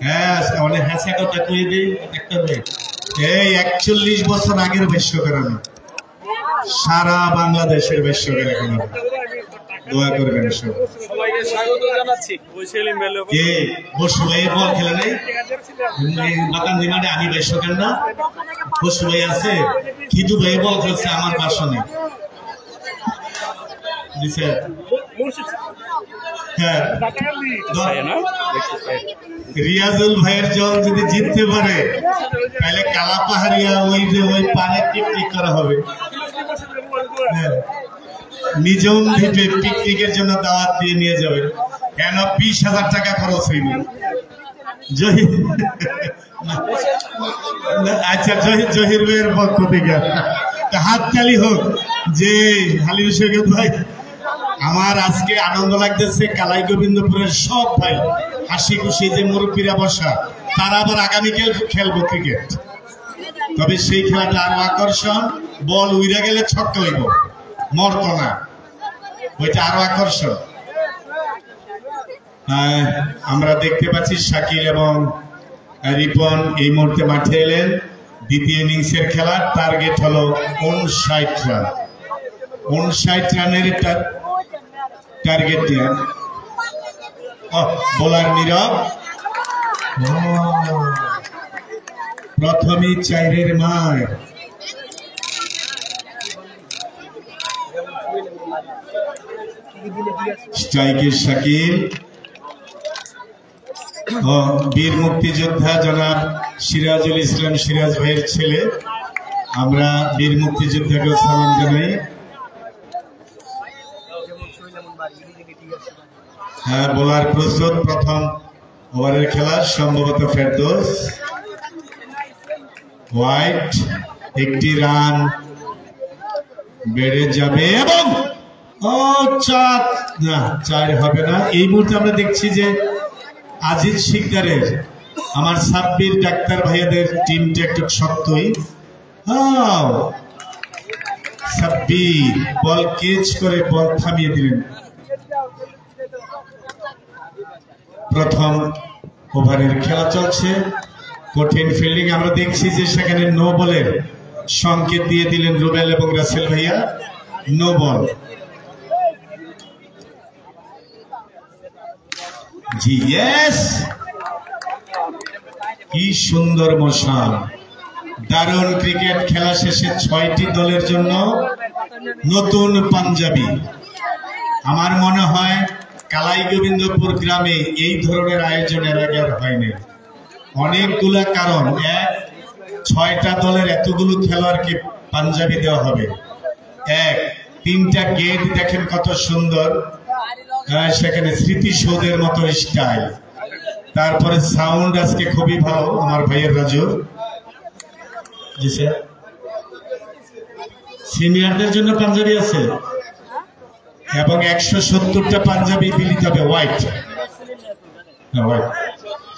হ্যাঁ অনেক হাসা কথা কয়ে দিই একটা এই ৪১ বছর আগের বিশ্বকাপ আমি সারা বাংলাদেশের বিশ্বকাপ এখন দোয়া করবেন সবাইকে স্বাগত জানাচ্ছি। বৈশালী মেলে কে বসু ভাই বল খেলে নাই বাগান দিমানে আমি বিশ্বকাপ না বসু ভাই আছে কিদু ভাই বল খেলছে আমার বাসনে দিছে। হ্যাঁ রিয়াজুল ভাইয়ের জল যদি জিততে পারে তাহলে কালা পাহাড়িয়া ওই যে ওই পানে পিকনিক করা হবে। নিজম দ্বীপে পিকনিকের জন্য দাওয়াত দিয়ে নিয়ে যাবে, কেন ২০,০০০ টাকা খরচ হয়নি। আচ্ছা জহির ভাইয়ের পক্ষ থেকে হাততালি হোক যে হালিম সৈকত ভাই। আমার আজকে আনন্দ লাগতেছে, কালাই গোবিন্দপুরের সব ভাই হাসি খুশি যে মুরব্বীরা বসা তারা আবার আগামীকাল খেলবো ক্রিকেট। তবে সেই খেলাটা আরো আকর্ষণ, বল উইরা গেলে ছক্কা হইব মরত না, ওইটা আরো আকর্ষণ। আমরা দেখতে পাচ্ছি শাকিল এবং রিপন এই মুহূর্তে মাঠে এলেন। দ্বিতীয় ইনিংসের খেলার টার্গেট হলো ৫৯ রান। ৫৯ রানের টার্গেট দিয়ে বোলার নীরব প্রথমে ৪ মার। স্ট্রাইকের শাকিল ও বীর মুক্তিযোদ্ধা জনাব সিরাজুল ইসলাম সিরাজ ভাইয়ের ছেলে, আমরা বীর মুক্তিযোদ্ধাকে সালাম জানাই। হ্যাঁ বোলার প্রস্তুত, প্রথম ওভারের খেলা সম্ভবত ফেরদৌস হোয়াইট, ১টি রান বেড়ে যাবে এবং চার হবে না। এই মুহূর্তে আমরা দেখছি যে আজিজ শিকদারের আমার সাব্বির ডাক্তার ভাইয়াদের টিমটা একটু শক্তই। সাব্বির বল কেচ করে বল থামিয়ে দিলেন। প্রথম ওভারের খেলা চলছে, কঠিন ফিল্ডিং আমরা দেখছি যে সেখানে নো বলের সংকেত দিয়ে দিলেন রুবেল এবং রাসেল ভাইয়া, নো বল। জি ইয়েস, কি সুন্দর মোশন, দারুণ ক্রিকেট খেলা শেষে ৬টি দলের জন্য নতুন পাঞ্জাবি। আমার মনে হয় কালাই গোবিন্দপুর গ্রামে এই ধরনের আয়োজন এর আগে আর হয়নি। অনেকগুলা কারণ, ৬টা দলের এতগুলো খেলোয়াড়কে পাঞ্জাবি দেওয়া হবে। ৩টা গেট দেখেন কত সুন্দর, সেখানে স্মৃতিসৌধের মতো স্টাইল। তারপরে সাউন্ড আজকে খুবই ভালো আমার ভাইয়ের রাজুর। জি স্যার, সিনিয়রদের জন্য পাঞ্জাবি আছে এবং 170টা পাঞ্জাবি বিলিত হবে হোয়াইট।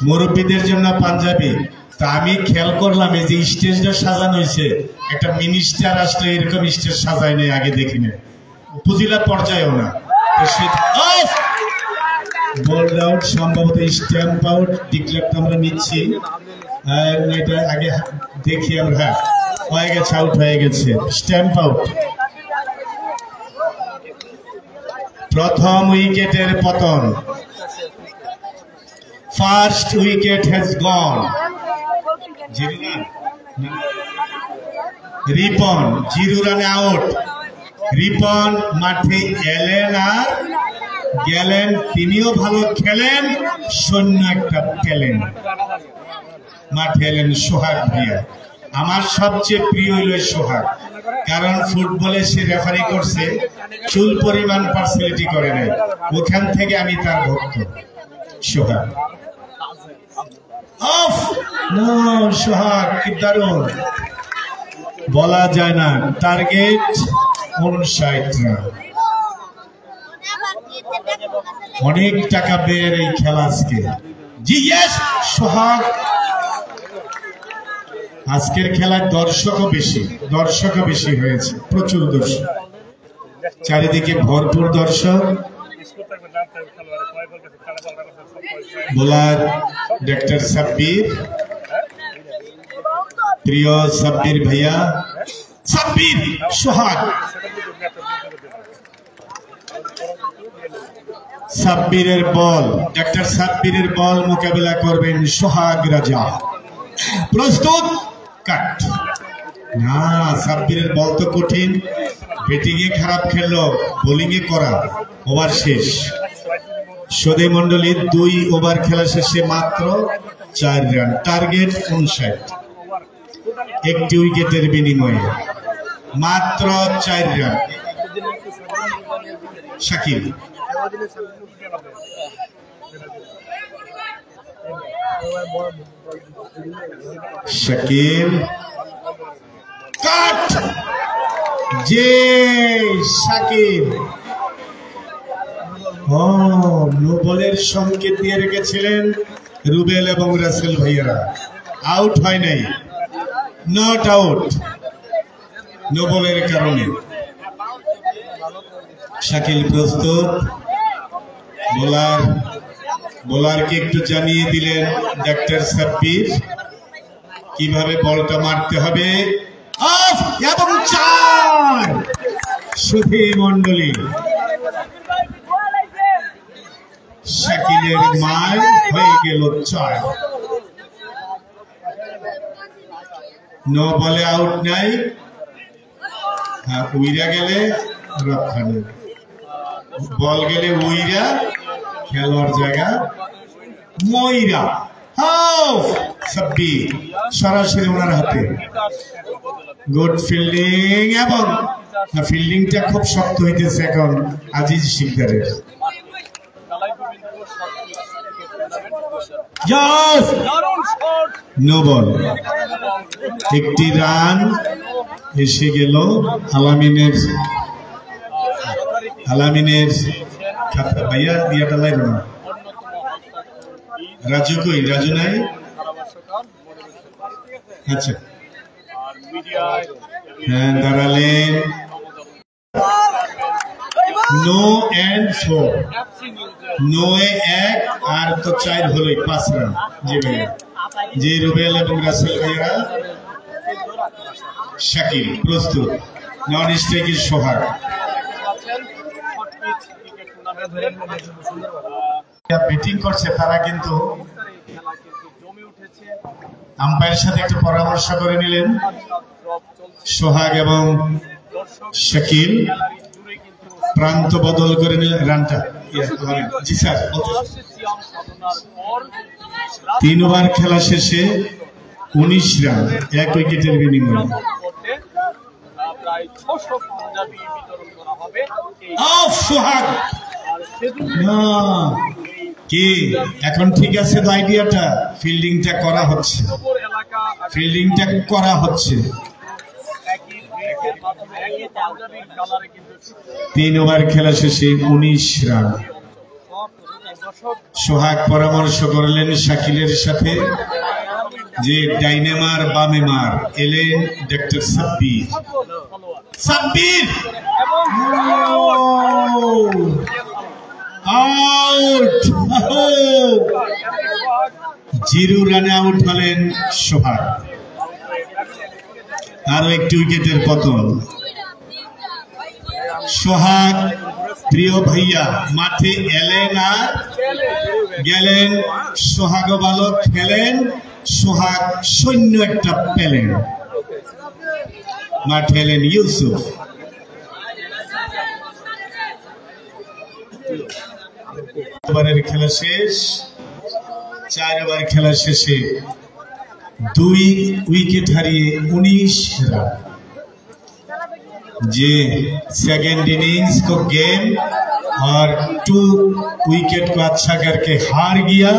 মুরব্বীদের জন্য পাঞ্জাবি। তা আমি খেয়াল করলাম এই যে স্টেজটা সাজানো হয়েছে, একটা মিনিস্টার আসলে এরকম স্টেজ সাজায় নেই, আগে দেখিনি, উপজেলা পর্যায়েও না। বোল্ড আউট, সম্ভবত স্ট্যাম্প আউট, ডিক্লেয়ারটা আমরা নিচ্ছি। এটা আগে দেখি আমরা। হ্যাঁ, হয়ে গেছে, আউট হয়ে গেছে, স্ট্যাম্প আউট। প্রথম উইকেটের পতন, first wicket has gone. Ripon 0 রানে আউট। রিপন মাঠে এলেন আর গেলেন, তিনিও ভালো খেলেন, শূন্য একটা পেলেন। মাঠে এলেন সোহাগ ভুঁইয়া। আমার সবচেয়ে প্রিয় হইল সোহাগ, কারণ ফুটবলে সে রেফারি করছে, চুল পরিমাণ পার্সিয়ালিটি করে নাই, ওখান থেকে আমি তার ভক্ত। সোহাগ অফ, নো, সোহাগ কি দারুণ, বলা যায় না। টার্গেট 59 রান, অনেক টাকা বের এই খেলা আজকে। জি ইয়েস, সোহাগ। আজকের খেলায় দর্শকও বেশি হয়েছে, প্রচুর দর্শক, চারিদিকে ভরপুর দর্শক। বোলার ডক্টর সাব্বির, প্রিয় সাব্বির ভাইয়া, সাব্বির, সোহাগ। সাব্বিরের বল, ডক্টর সাব্বিরের বল মোকাবেলা করবেন সোহাগ রাজা। প্রস্তুত, কাট। না, সাব্বিরের বল তো কঠিন, ব্যাটিং এ খারাপ খেললো, বোলিং এ করা। ওভার শেষ। সদী মন্ডলী 2 ওভার খেলা শেষে মাত্র 4 রান, টার্গেট 59। একটি উইকেটের বিনিময়ে মাত্র 4 রান। শাকিল, শাকিল, কাট। যে শাকিল, নো বলের সংকেত দিয়ে রেখেছিলেন রুবেল এবং রাসেল ভাইয়ারা, আউট হয় নাই, নট আউট, নো বলের কারণে। শাকিল প্রস্তুত। বোলারকে একটু জানিয়ে দিলেন ডক্টর সাব্বির কিভাবে বলটা মারতে হবে। অফ এবং 4। সুধী মন্ডলী, শাকিলের মার হয়ে গেল 4। নো বলে আউট নাই, উইরা গেলে রক্ষা নেই, বল গেলে উইরা, খেলোয়াড় জায়গা ময়রা। সাব্বির সরাসরি ওনার হাতে, গুড ফিল্ডিং, এবং ফিল্ডিংটা খুব শক্ত হইতেছে এখন আজিজ শিকদারের। নো বল, একটি রান এসে গেল আলামিনের খাতা। ভাইয়া ইয়াটা লাইল না, রাজু কই? রাজু নাই? আচ্ছা, হ্যাঁ, দাঁড়ালেন। নো এন্ড 4, নো এ 1 আর তো 4 হলো 5 রান। জি ভাইয়া, জি রুবেল এবং রাসেল ভাইয়া। শাকিল প্রস্তুত, নন স্ট্রাইকের সোহাগ। ব্যাটিং করছে তারা, কিন্তু আম্পায়ারের সাথে একটু পরামর্শ করে নিলেন সোহাগ এবং শাকিল, প্রান্ত বদল করে নিলেন। রানটা, জি স্যার, 3 ওভার খেলা শেষে 19 রান, 1 উইকেটের বিনিময়ে। অফ সোহাগ, কি এখন ঠিক আছে তো আইডিয়াটা? ফিল্ডিংটা করা হচ্ছে, ফিল্ডিংটা করা হচ্ছে। 3 ওভার খেলা শেষে 19 রান। সোহাগ পরামর্শ করলেন শাকিলের সাথে যে ডাইনে মার বামে মার। এলেন ডক্টর সাব্বির। সাব্বির আউট, 0 রানে আউট হলেন সোহাগ। আরো একটি উইকেটের পতন। সোহাগ প্রিয় ভাইয়া মাঠে এলেন আর গেলেন। সোহাগ ভালো খেলেন, সোহাগ সৈন্য একটা পেলেন। মাঠে এলেন ইউসুফ। ওভারের খেলা শেষ, 4 ওভার খেলা শেষে 2 উইকেট হারিয়ে 19 রান। जे सेकेंड इनिंग्स को गेम और 2 विकेट को अच्छा करके हार गया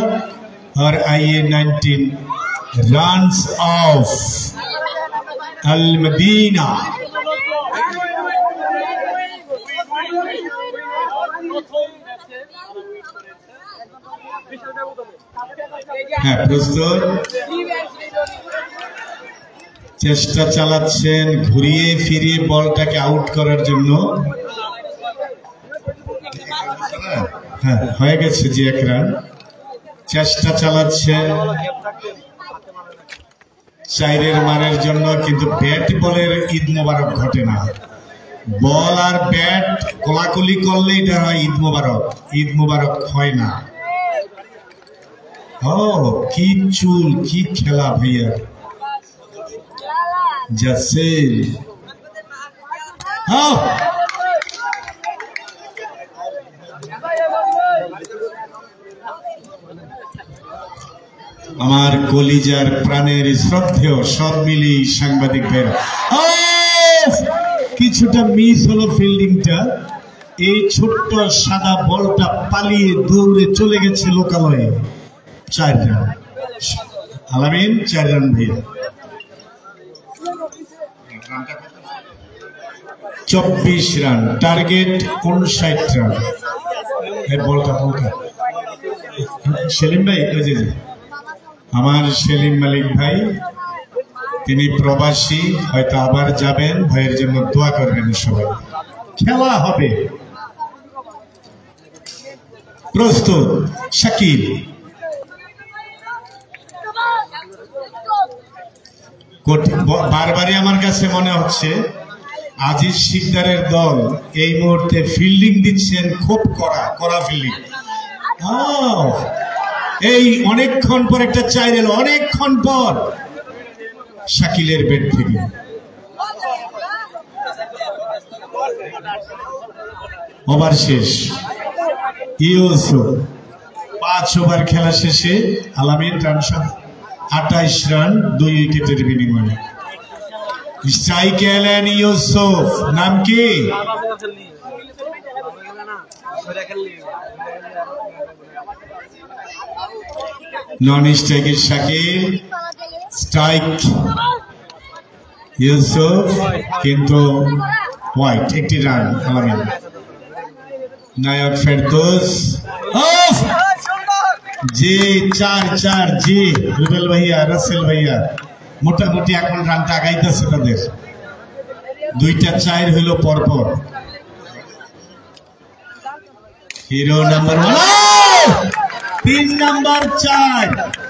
और आइए 19 रन्स ऑफ अल मदीना। प्रस्तुत চেষ্টা চালাচ্ছেন ঘুরিয়ে ফিরিয়ে বলটাকে আউট করার জন্য। হ্যাঁ হয়ে গেছে জি 1 রান। চেষ্টা চালাচ্ছেন 4 মারের জন্য, কিন্তু ব্যাট বলের ঈদ মোবারক ঘটে না। বল আর ব্যাট কোলাকুলি করলে এটা হয় ঈদ মোবারক, ঈদ মোবারক হয় না। ও কি চুল, কি খেলা ভাইয়া। जसेल আমার কলিজার প্রাণের শ্রদ্ধেয় সব মিলিয়ে সাংবাদিক ভাইরা, কিছুটা মিস হলো ফিল্ডিংটা। এই ছোট্ট সাদা বলটা পালিয়ে দৌড়ে চলে গেছে লোকালয়ে। 4 রান আলামিন, 4 রান ভাইয়া। 24 রান, টার্গেট 59 রান। বলটা সেলিম ভাই, আমার সেলিম মালিক ভাই, তিনি প্রবাসী, হয়তো আবার যাবেন। ভাইয়ের জন্য দোয়া করবেন সবাই। খেলা হবে। প্রস্তুত শাকিল। বারবারই আমার কাছে মনে হচ্ছে আজিজ শিকদারের দল এই মুহূর্তে ফিল্ডিং দিচ্ছেন খুব কড়া ফিল্ডিং। এই অনেকক্ষণ পর একটা 4 এলো, অনেকক্ষণ পর শাকিলের ব্যাট থেকে। ওভার শেষ। ইউসুফ 5 ওভার খেলা শেষে আলামিন রান 28 রান 2 উইকেটের বিনিময়ে। স্ট্রাইকে এলেন ইউসুফ। নাম কি? নন স্ট্রাইকে শাকিল, স্ট্রাইক ইউসুফ, কিন্তু হোয়াইট। 1 রান আলামিন। নায়ক ফেরদৌস জি 4 জি রুবেল ভাইয়া, রাসেল ভাইয়া, মোটামুটি এখন রানটা আগাইতেছে তাদের। 2টা 4 হইল পরপর। হিরো নাম্বার 1, 3 নাম্বার 4,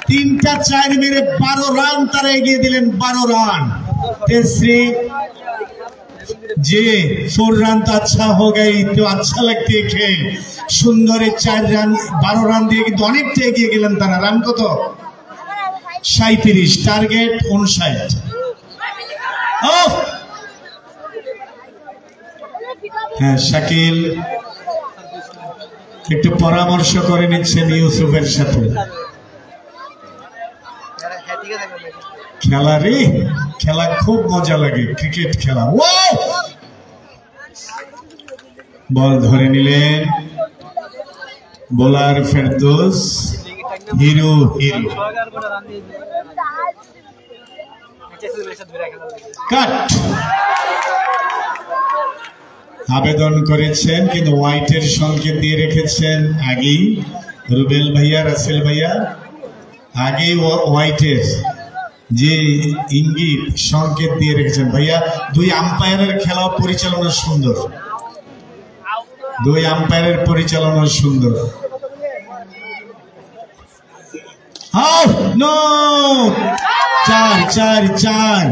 3টা 4 মেরে 12 রান তারা এগিয়ে দিলেন। 12 রান। तेसरी जी 4 रन तो अच्छा हो गई, तो अच्छा लगती है खेल। सुंदर 4 रन 12 रन दिए কিন্তু অনেকটা এগিয়ে গেলেন তারা। রান কত? 37, টার্গেট 59। হ্যাঁ, শাকিল একটু পরামর্শ করে নিচ্ছেন ইউসুফের সাথে। খেলা রে, খেলা খুব মজা লাগে, ক্রিকেট খেলা। বল ধরে নিলেন বোলার ফেরদৌস, হিরো হিরো। কাট আবেদন করেছেন কিন্তু হোয়াইটের সংকেত দিয়ে রেখেছেন আগেই রুবেল ভাইয়া, রাসেল ভাইয়া আগেই হোয়াইটের যে ইঙ্গিত সংকেত দিয়ে রেখেছেন ভাইয়া। দুই আম্পায়ারের খেলা পরিচালনা সুন্দর, দুই আম্পায়ারের পরিচালনা সুন্দর। চার চার চার,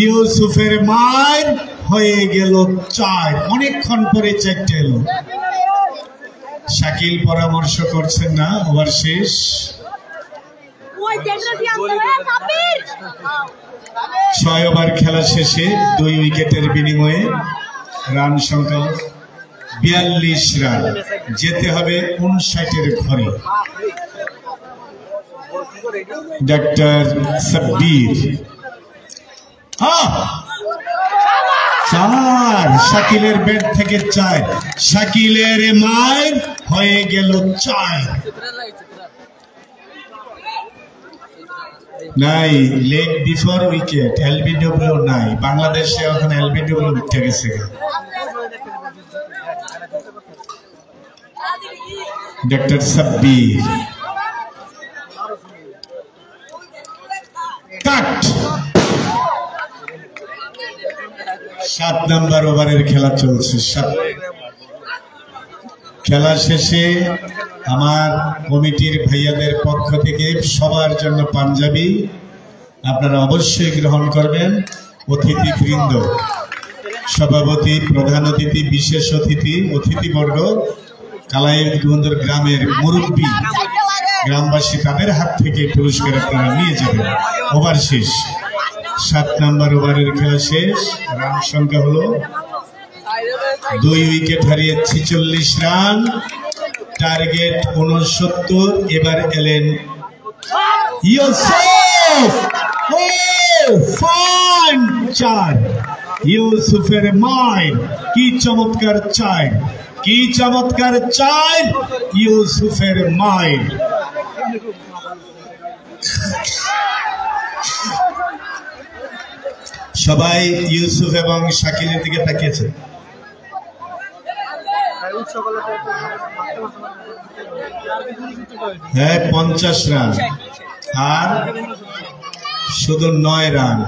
ইউসুফের মার হয়ে গেল চার, অনেকক্ষণ পরে চারটে এলো। শাকিল পরামর্শ করছেন না, ওভার শেষ। 6 ওভার খেলা শেষে 2 উইকেটের বিনিময়ে রান সংখ্যা 42 রান, যেতে হবে 59-এর ঘরে। ডাক্তার সাব্বির, চার, শাকিলের ব্যাট থেকে 4, শাকিলের মার হয়ে গেল 4। নাই লেগ বিফোর উইকেট, এলবিডব্লিউ নাই বাংলাদেশে, এখন এলবিডব্লিউ উঠে গেছে। ডাক্তার সাব্বির, কাট। 7 নম্বর ওভারের খেলা চলছে। খেলা শেষে আমার কমিটির ভাইয়াদের পক্ষ থেকে সবার জন্য পাঞ্জাবি আপনারা অবশ্যই গ্রহণ করবেন। অতিথিবৃন্দ, সভাপতি, প্রধান অতিথি, বিশেষ অতিথি, অতিথিবর্গ, কালাইগঞ্জ গ্রামের মুরব্বী গ্রামবাসী, তাদের হাত থেকে পুরস্কার আপনারা নিয়ে যাবেন। ওভার শেষ, 7 নম্বর ওভারের খেলা শেষ। রান সংখ্যা হলো 2 উইকেট হারিয়ে 46 রান, টার্গেট 69। এবার এলেন ইউসুফ, 4, ইউসুফের মাইর, কি চমৎকার 4, কি চমৎকার 4, ইউসুফের মাইর। সবাই ইউসুফ এবং শাকিলের দিকে তাকিয়েছে। হ্যাঁ, 50 রান আর শুধু 9 রান।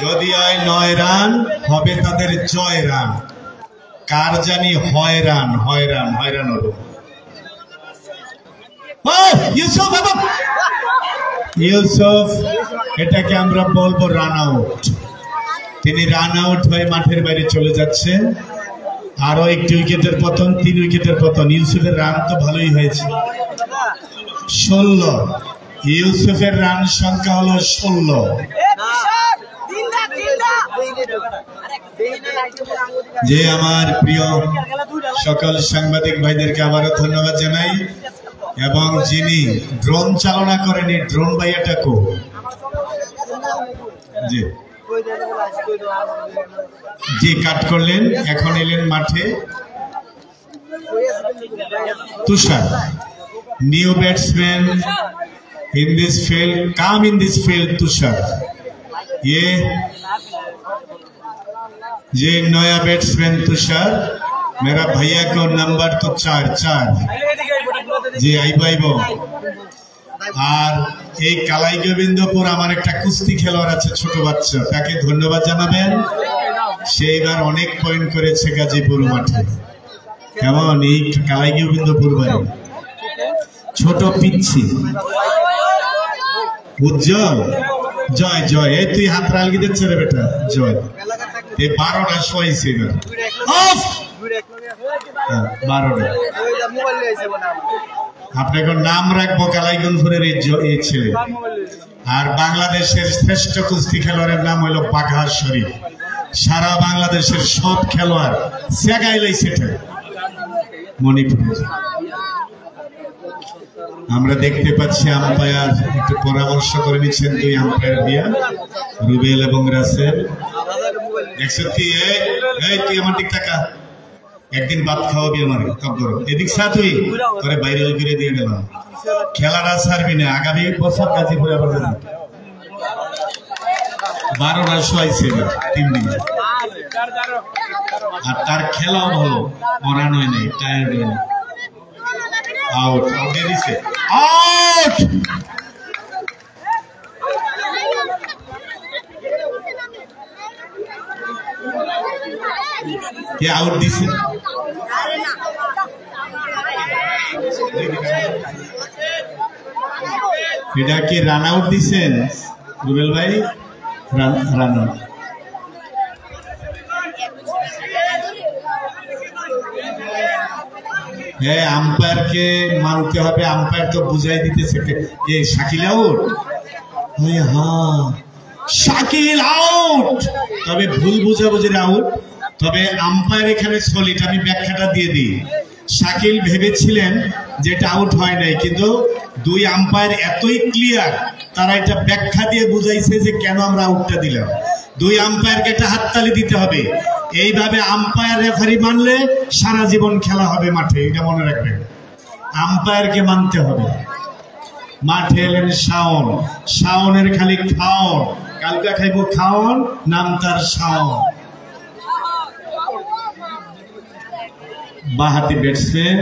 যদি হয় 9 রান হবে তাদের জয় রান, কার জানি হয়রান হয়রান হয়রান হলো। ইউসুফ এবং ইউসুফ, এটাকে আমরা বলবো রান আউট। তিনি রান আউট হয়ে মাঠের বাইরে চলে যাচ্ছেন। আরো 1 উইকেটের পতন, 3 উইকেটের পতন। ইউসুফের রান তো ভালোই হয়েছে, 16। ইউসুফের রান সংখ্যা হলো 16। যে আমার প্রিয় সকল সাংবাদিক ভাইদেরকে আবারও ধন্যবাদ জানাই, এবং যিনি ড্রোন চালনা করেনি, ড্রোন ভাইয়াটা কো, জি জি কাট করলেন। এখন এলেন মাঠে Tushar, new batsman in this field, come in this field Tushar. ये नया बैट्समैन तुषार, मेरा भैया को नंबर तो 4 जी आइबाइबो। আর এই কালাই গোবিন্দপুর আমার একটা কুস্তি খেলোয়াড় আছে, ছোট বাচ্চা, তাকে ধন্যবাদ জানাবেন। সে এবার অনেক পয়েন্ট করেছে গাজীপুর মাঠে। কেমন এই কালাই গোবিন্দপুর বাড়ি, ছোট পিচ্ছি, উজ্জ্বল, জয় জয়। এই তুই হাত রালগি দিচ্ছে রে বেটা, জয়। এই 12টা শোয়াইছে এবার, 12টা। আপনাকে নাম রাখবো কালাইগঞ্জপুরের এই ছেলে। আর বাংলাদেশের শ্রেষ্ঠ কুস্তি খেলোয়াড়ের নাম হলো বাঘা শরীফ। সারা বাংলাদেশের সব খেলোয়াড় সেগাইলাই সেটা মণিপুরের। আমরা দেখতে পাচ্ছি আম্পায়ার একটু পরামর্শ করে নিচ্ছেন, 2 আম্পায়ার দিয়া, রুবেল এবং রাসেল। 103, এই তুই আমার দিক টাকা, একদিন ভাত খাওয়াবি আমার কবর এদিক সা তুই করে ভাইরাল করে দিয়ে গেলাম খেলাটা ছাড়বি না আগামী বছর গাজীপুরে আবার 12 রান শোয়াইছে 3 দিন আর তার খেলাও ভালো মরান হয় নাই টায়ার্ড হয় নাই আউট দিয়ে দিছে আউট কে আউট দিছে এটা কি রান আউট দিছেন রুবেল ভাই রান আউট হ্যাঁ আম্পায়ারকে মানতে হবে আম্পায়ার তো বুঝাই দিতেছে কে শাকিল আউট হ্যাঁ শাকিল আউট তবে ভুল বুঝাবুঝির আউট তবে আম্পায়ার এখানে সলিড আমি ব্যাখ্যাটা দিয়ে দিই শাকিল ভেবেছিলেন যে এটা আউট হয় নাই কিন্তু দুই আম্পায়ার এতই ক্লিয়ার তারা এটা ব্যাখ্যা দিয়ে বুঝাইছে যে কেন আমরা আউটটা দিলাম দুই আম্পায়ারকে একটা হাততালি দিতে হবে এইভাবে আম্পায়ার রেফারি মানলে সারা জীবন খেলা হবে মাঠে এটা মনে রাখবেন আম্পায়ারকে মানতে হবে মাঠে এলেন শাওন শাওনের খালি খাওন কালকা খাইব খাওন নাম তার শাওন বাহাতি ব্যাটসম্যান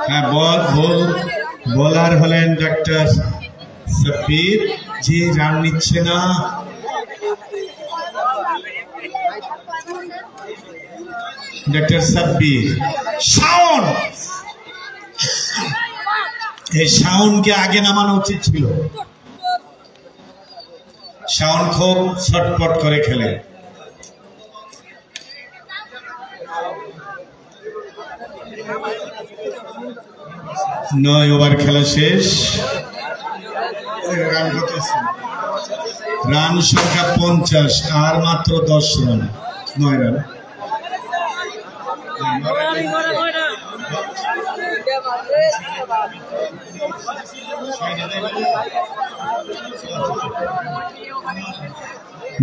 হ্যাঁ বোলার হলেন ডক্টর সাব্বির জি রান নিচ্ছে না ডক্টর সাব্বির শাওন এই শাওনকে আগে নামানো উচিত ছিল শাওন খুব ছটপট করে খেলে নয় ওভার খেলা শেষ রান সংখ্যা 50 আর মাত্র 10 রান 9 রান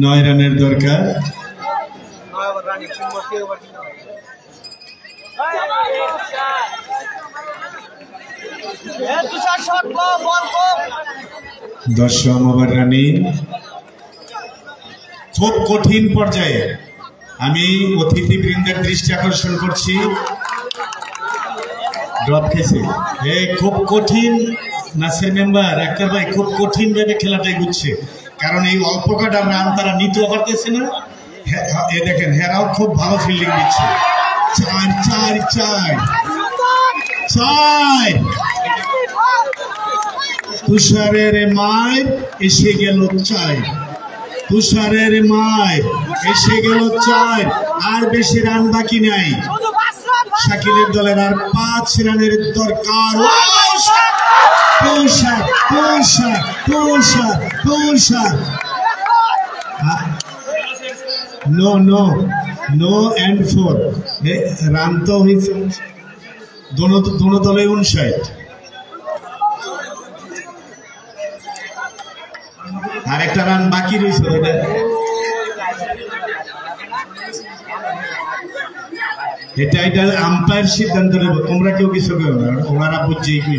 নয় রানের দরকার দশম ওভার রানিং খুব কঠিন পর্যায়ে আমি অতিথিবৃন্দের দৃষ্টি আকর্ষণ করছি ড্রপ খেয়েছে খুব কঠিন নাসির মেম্বার আক্তার ভাই খুব কঠিন ভাবে খেলাটা এগুচ্ছে কারণ এই অল্প কাটা রান তারা নিতেও পারতেছে না এ দেখেন হেরাও খুব ভালো ফিল্ডিং দিচ্ছে 4 তুষারের মায়ের এসে গেল 4 তুষারের মায়ের এসে গেল 4 আর বেশি রান বাকি নাই শাকিলের দলের আর 5 রানের দরকার নো এন্ড 4 রান তো হয়েছে दोनों दले 59 আর একটা রান বাকি রয়েছে এটা আম্পায়ার সিদ্ধান্ত নেব তোমরা কেউ কিছু করো না ওনারা বুঝছেই কি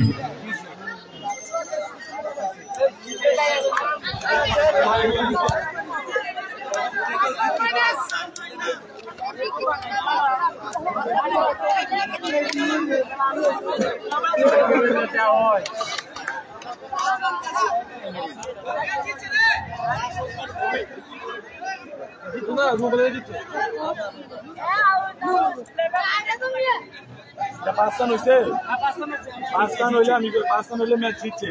পাঁচটান হয়েছে পাঁচটান হইলে আমি পাঁচটান হইলে ম্যাচ জিতছে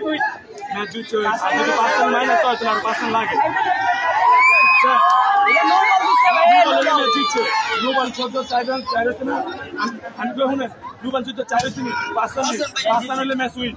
পাঁচটান মাইনাস হয়তো আর 5 রান লাগে জিতছে গ্লোবাল 4 রান 4 আছে না আমি তো শুনে গ্লোবাল 4 আছে 5 রান হইলে ম্যাচ উইন